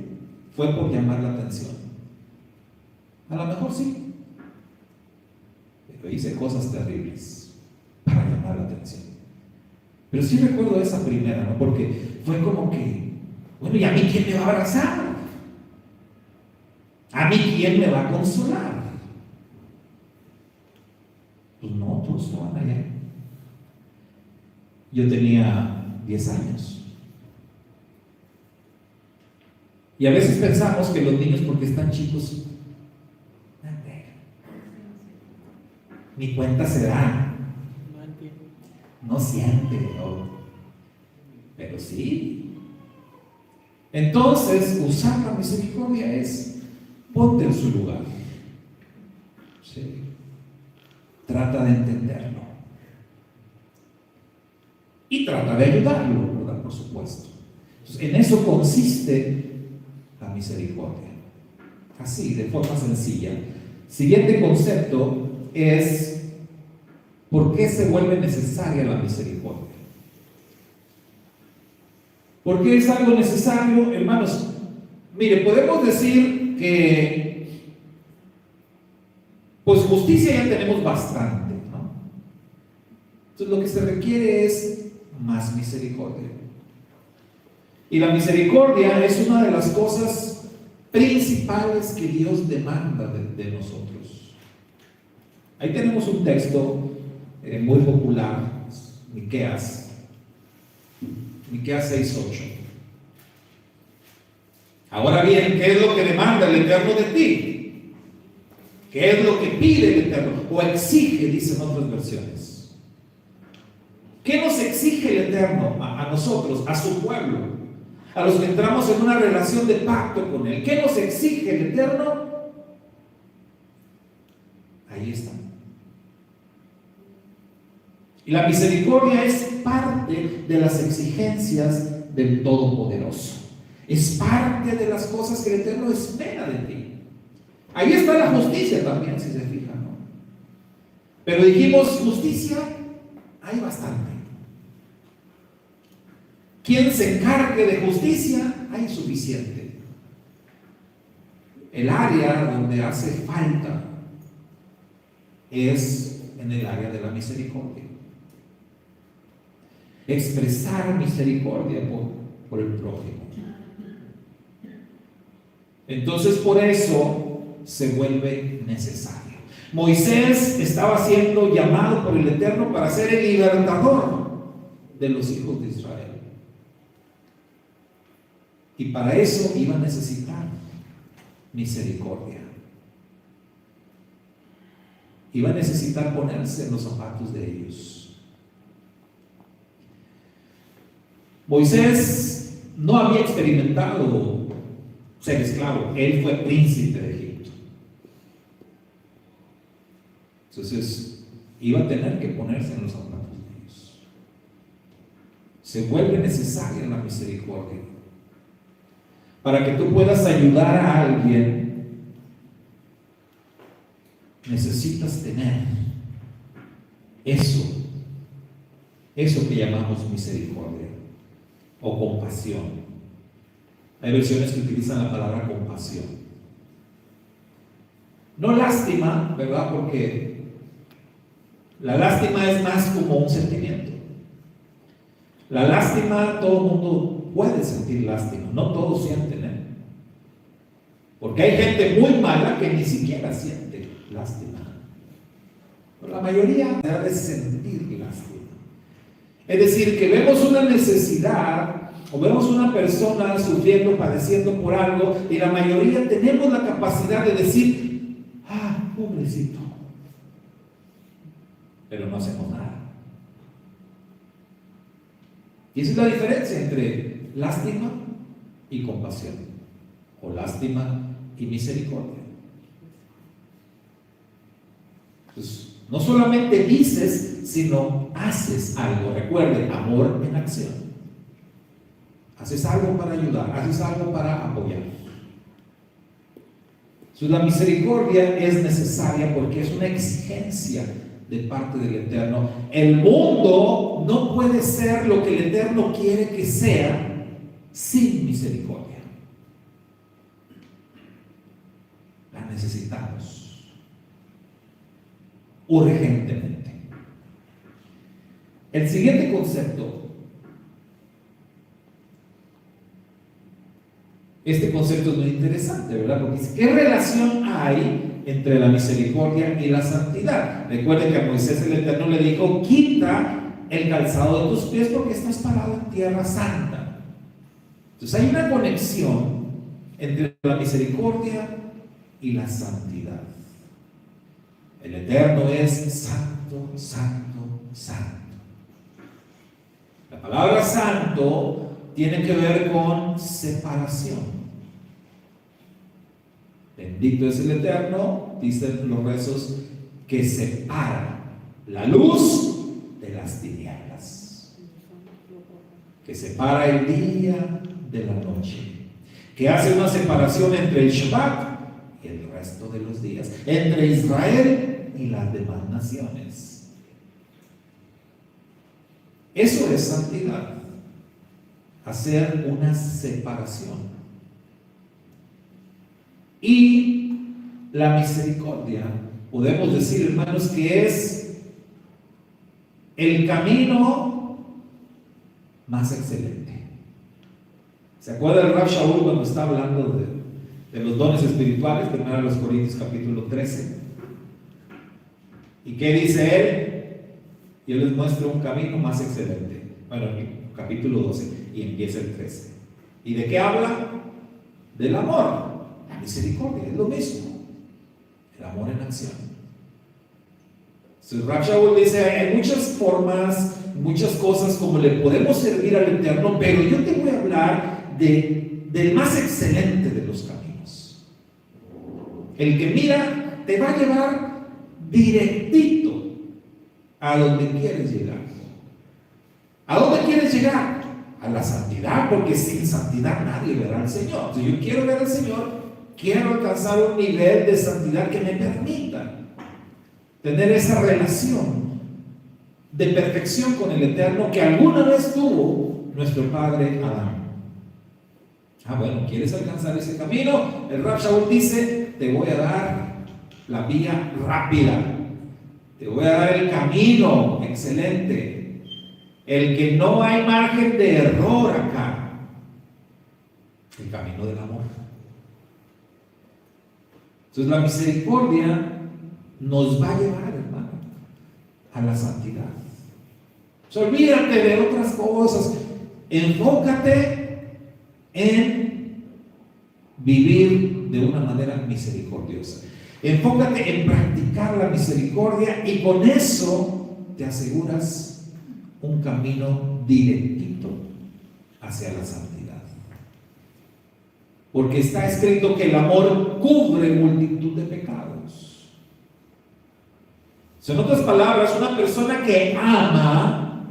fue por llamar la atención. A lo mejor sí. Yo hice cosas terribles para llamar la atención. Pero sí recuerdo esa primera, ¿no? Porque fue como que, bueno, ¿y a mí quién me va a abrazar? ¿A mí quién me va a consolar? Pues no, todos estaban allá. Yo tenía 10 años. Y a veces pensamos que los niños, porque están chicos, ni cuenta se dan, no siente, ¿no? Pero sí. Entonces, usar la misericordia es ponte en su lugar. ¿Sí? Trata de entenderlo. Y trata de ayudarlo, ¿verdad? Por supuesto. Entonces, en eso consiste la misericordia. Así, de forma sencilla. Siguiente concepto es ¿por qué se vuelve necesaria la misericordia? ¿Por qué es algo necesario, hermanos? Mire, podemos decir que pues justicia ya tenemos bastante, ¿no? Entonces lo que se requiere es más misericordia. Y la misericordia es una de las cosas principales que Dios demanda de nosotros. Ahí tenemos un texto muy popular, Miqueas 6:8. Ahora bien, ¿qué es lo que demanda el Eterno de ti? ¿Qué es lo que pide el Eterno? O exige, dicen otras versiones. ¿Qué nos exige el Eterno a nosotros, a su pueblo? A los que entramos en una relación de pacto con Él. ¿Qué nos exige el Eterno? Ahí está. Y la misericordia es parte de las exigencias del Todopoderoso. Es parte de las cosas que el Eterno espera de ti. Ahí está la justicia también, si se fijan, ¿no? Pero dijimos, justicia hay bastante. Quien se encargue de justicia, hay suficiente. El área donde hace falta es en el área de la misericordia. Expresar misericordia por el prójimo. Entonces, por eso se vuelve necesario. Moisés estaba siendo llamado por el Eterno para ser el libertador de los hijos de Israel. Y para eso iba a necesitar misericordia. Iba a necesitar ponerse en los zapatos de ellos. Moisés no había experimentado ser esclavo. Él fue príncipe de Egipto. Entonces, iba a tener que ponerse en los zapatos de ellos. Se vuelve necesaria la misericordia. Para que tú puedas ayudar a alguien, necesitas tener eso que llamamos misericordia o compasión. Hay versiones que utilizan la palabra compasión. No lástima, ¿verdad? Porque la lástima es más como un sentimiento. La lástima, todo el mundo puede sentir lástima, no todos sienten, ¿eh? Porque hay gente muy mala que ni siquiera siente lástima. Pero la mayoría debe sentir lástima. Es decir, que vemos una necesidad o vemos una persona sufriendo, padeciendo por algo, y la mayoría tenemos la capacidad de decir, pobrecito, pero no hacemos nada. Y esa es la diferencia entre lástima y compasión, o lástima y misericordia. Entonces, no solamente dices, sino haces algo. Recuerden, amor en acción. Haces algo para ayudar, haces algo para apoyar. Entonces, la misericordia es necesaria porque es una exigencia de parte del Eterno. El mundo no puede ser lo que el Eterno quiere que sea sin misericordia. La necesitamos. urgentemente. El siguiente concepto, este concepto es muy interesante, ¿verdad? Porque dice, ¿qué relación hay entre la misericordia y la santidad? Recuerden que a Moisés el Eterno le dijo, quita el calzado de tus pies porque estás parado en tierra santa. Entonces hay una conexión entre la misericordia y la santidad. El Eterno es santo, santo, santo. La palabra santo tiene que ver con separación. Bendito es el Eterno, dicen los rezos, que separa la luz de las tinieblas, que separa el día de la noche, que hace una separación entre el Shabbat y el resto de los días, entre Israel y las demás naciones. Eso es santidad, hacer una separación. Y la misericordia, podemos decir, hermanos, que es el camino más excelente. ¿Se acuerda el Rab Shaul cuando está hablando de los dones espirituales? 1 Corintios capítulo 13. ¿Y qué dice él? Yo les muestro un camino más excelente. Bueno, capítulo 12, y empieza el 13. ¿Y de qué habla? Del amor. La misericordia, es lo mismo. El amor en acción. Entonces, Rab Shaul dice, hay muchas formas, muchas cosas como le podemos servir al Eterno, pero yo te voy a hablar del más excelente de los caminos. El que mira, te va a llevar directito a donde quieres llegar. ¿A dónde quieres llegar? A la santidad, porque sin santidad nadie verá al Señor. Si yo quiero ver al Señor, quiero alcanzar un nivel de santidad que me permita tener esa relación de perfección con el Eterno que alguna vez tuvo nuestro padre Adán. Bueno, ¿quieres alcanzar ese camino? El Rab Shaul dice, te voy a dar la vía rápida. Te voy a dar el camino excelente, el que no hay margen de error acá, el camino del amor. Entonces la misericordia nos va a llevar, hermano, a la santidad. Olvídate de otras cosas, enfócate en vivir de una manera misericordiosa. Enfócate en practicar la misericordia y con eso te aseguras un camino directito hacia la santidad. Porque está escrito que el amor cubre multitud de pecados. En otras palabras, una persona que ama,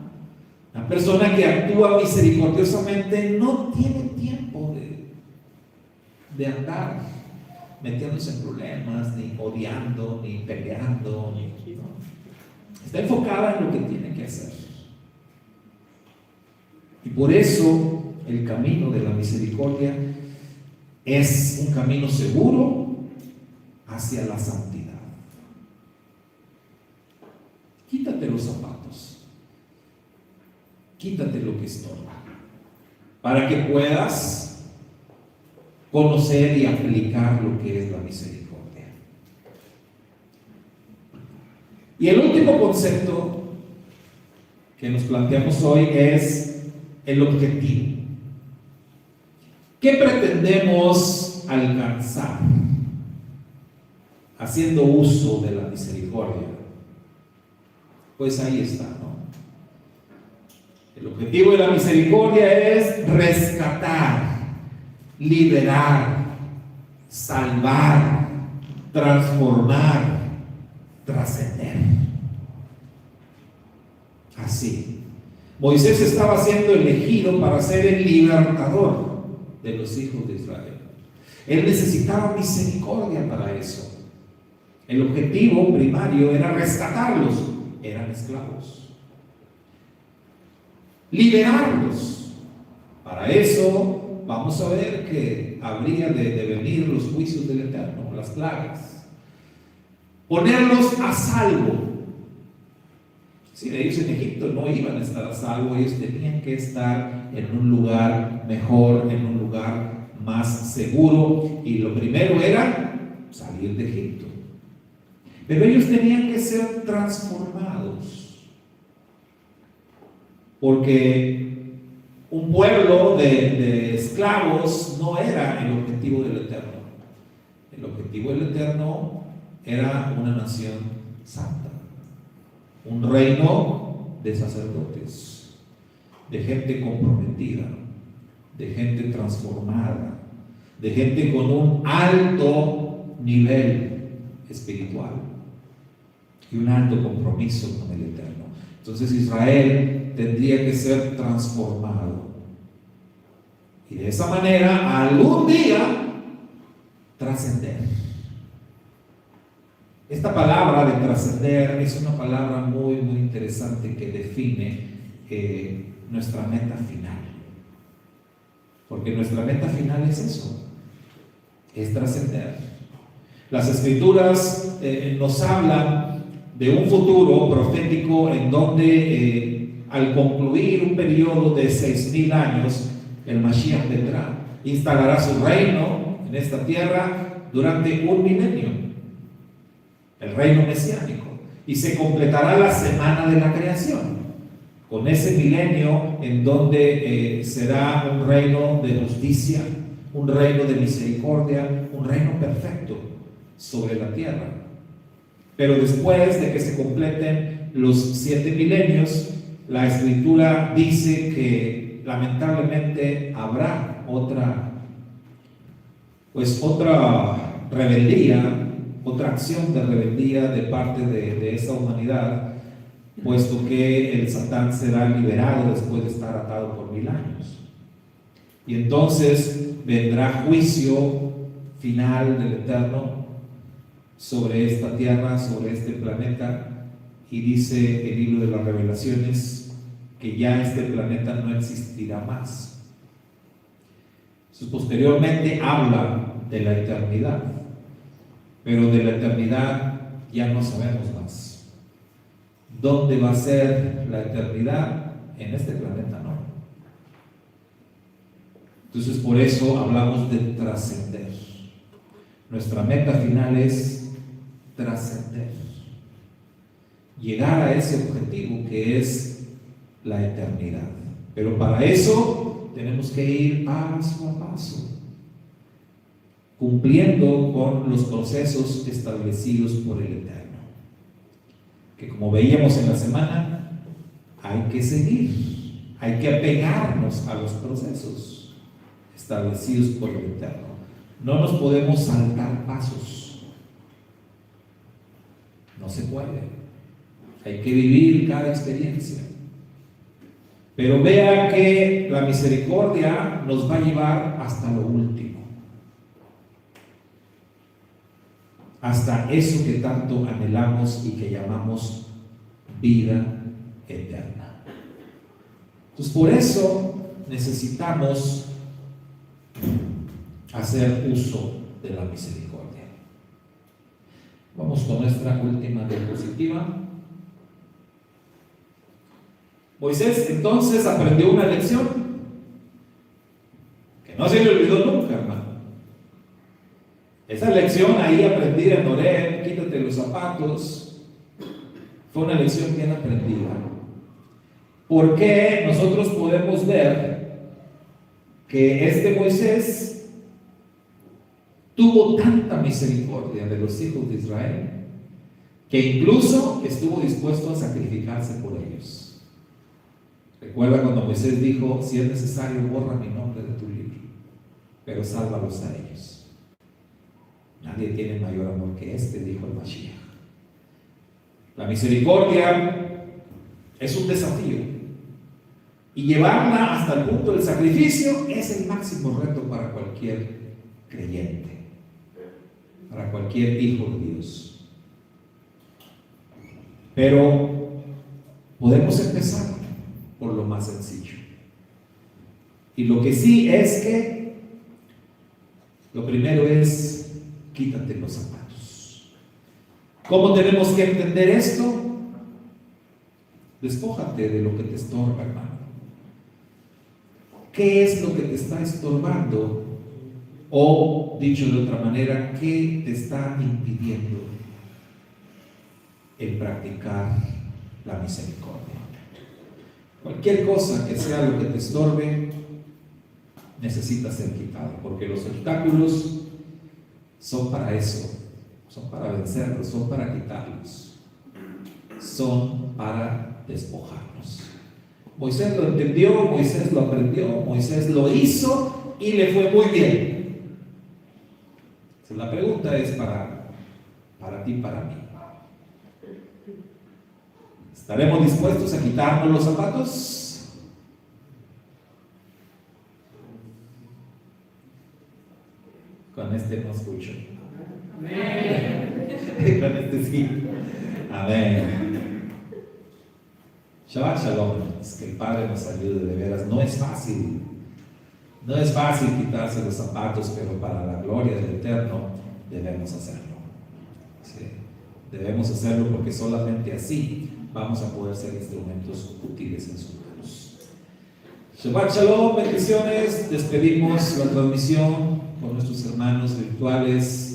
una persona que actúa misericordiosamente, no tiene tiempo de andar metiéndose en problemas, ni odiando, ni peleando, ¿no? Está enfocada en lo que tiene que hacer. Y por eso el camino de la misericordia es un camino seguro hacia la santidad. Quítate los zapatos, quítate lo que estorba, para que puedas conocer y aplicar lo que es la misericordia. Y el último concepto que nos planteamos hoy es el objetivo. ¿Qué pretendemos alcanzar haciendo uso de la misericordia? Pues ahí está, ¿no? El objetivo de la misericordia es rescatar, liberar, salvar, transformar, trascender. Así, Moisés estaba siendo elegido para ser el libertador de los hijos de Israel. Él necesitaba misericordia para eso. El objetivo primario era rescatarlos, eran esclavos. Liberarlos. Para eso vamos a ver que habría de venir los juicios del Eterno, las plagas. ponerlos a salvo. Si ellos en Egipto no iban a estar a salvo, ellos tenían que estar en un lugar mejor, en un lugar más seguro, y lo primero era salir de Egipto. Pero ellos tenían que ser transformados, porque un pueblo de esclavos no era el objetivo del Eterno. El objetivo del Eterno era una nación santa, un reino de sacerdotes, de gente comprometida, de gente transformada, de gente con un alto nivel espiritual y un alto compromiso con el Eterno. Entonces Israel tendría que ser transformado, y de esa manera algún día trascender. Esta palabra de trascender es una palabra muy interesante que define nuestra meta final, porque nuestra meta final es eso, es trascender. Las Escrituras nos hablan de un futuro profético en donde al concluir un periodo de 6,000 años, el Mashiach vendrá, instalará su reino en esta tierra durante 1 milenio, el reino mesiánico, y se completará la semana de la creación, con ese milenio en donde será un reino de justicia, un reino de misericordia, un reino perfecto sobre la tierra. Pero después de que se completen los 7 milenios, la Escritura dice que lamentablemente habrá otra rebeldía, otra acción de rebeldía de parte de esa humanidad, puesto que el Satán será liberado después de estar atado por 1000 años. Y entonces vendrá juicio final del Eterno sobre esta tierra, sobre este planeta, y dice el libro de las Revelaciones que ya este planeta no existirá más. Posteriormente habla de la eternidad, pero de la eternidad ya no sabemos más. ¿Dónde va a ser la eternidad? En este planeta no. Entonces por eso hablamos de trascender. Nuestra meta final es trascender, llegar a ese objetivo que es la eternidad. Pero para eso tenemos que ir paso a paso, cumpliendo con los procesos establecidos por el Eterno, que como veíamos en la semana, hay que seguir, hay que apegarnos a los procesos establecidos por el Eterno. No nos podemos saltar pasos, no se puede, hay que vivir cada experiencia. Pero vea que la misericordia nos va a llevar hasta lo último, hasta eso que tanto anhelamos y que llamamos vida eterna. Entonces por eso necesitamos hacer uso de la misericordia. Vamos con nuestra última diapositiva. Moisés entonces aprendió una lección que no se le olvidó nunca, hermano. Esa lección ahí aprendida en Horeb, quítate los zapatos, fue una lección bien aprendida. Porque nosotros podemos ver que este Moisés tuvo tanta misericordia de los hijos de Israel que incluso estuvo dispuesto a sacrificarse por ellos. Recuerda cuando Moisés dijo: si es necesario, borra mi nombre de tu libro, pero sálvalos a ellos. Nadie tiene mayor amor que este, dijo el Mashiach. La misericordia es un desafío, y llevarla hasta el punto del sacrificio es el máximo reto para cualquier creyente, para cualquier hijo de Dios. Pero podemos empezar por lo más sencillo. Y lo que sí es que lo primero es: quítate los zapatos. ¿Cómo tenemos que entender esto? Despójate de lo que te estorba, hermano. ¿Qué es lo que te está estorbando? O, dicho de otra manera, ¿qué te está impidiendo el practicar la misericordia? Cualquier cosa que sea lo que te estorbe, necesita ser quitado, porque los obstáculos son para eso, son para vencerlos, son para quitarlos, son para despojarnos. Moisés lo entendió, Moisés lo aprendió, Moisés lo hizo y le fue muy bien. Entonces, la pregunta es para ti, para mí. ¿Estaremos dispuestos a quitarnos los zapatos? Con este no escucho. Amén. Con este sí. Amén. Shabbat Shalom, que el Padre nos ayude, de veras. No es fácil. No es fácil quitarse los zapatos, pero para la gloria del Eterno debemos hacerlo. ¿Sí? Debemos hacerlo porque solamente así vamos a poder ser instrumentos útiles en sus manos. Shabbat Shalom, bendiciones. Despedimos la transmisión con nuestros hermanos virtuales.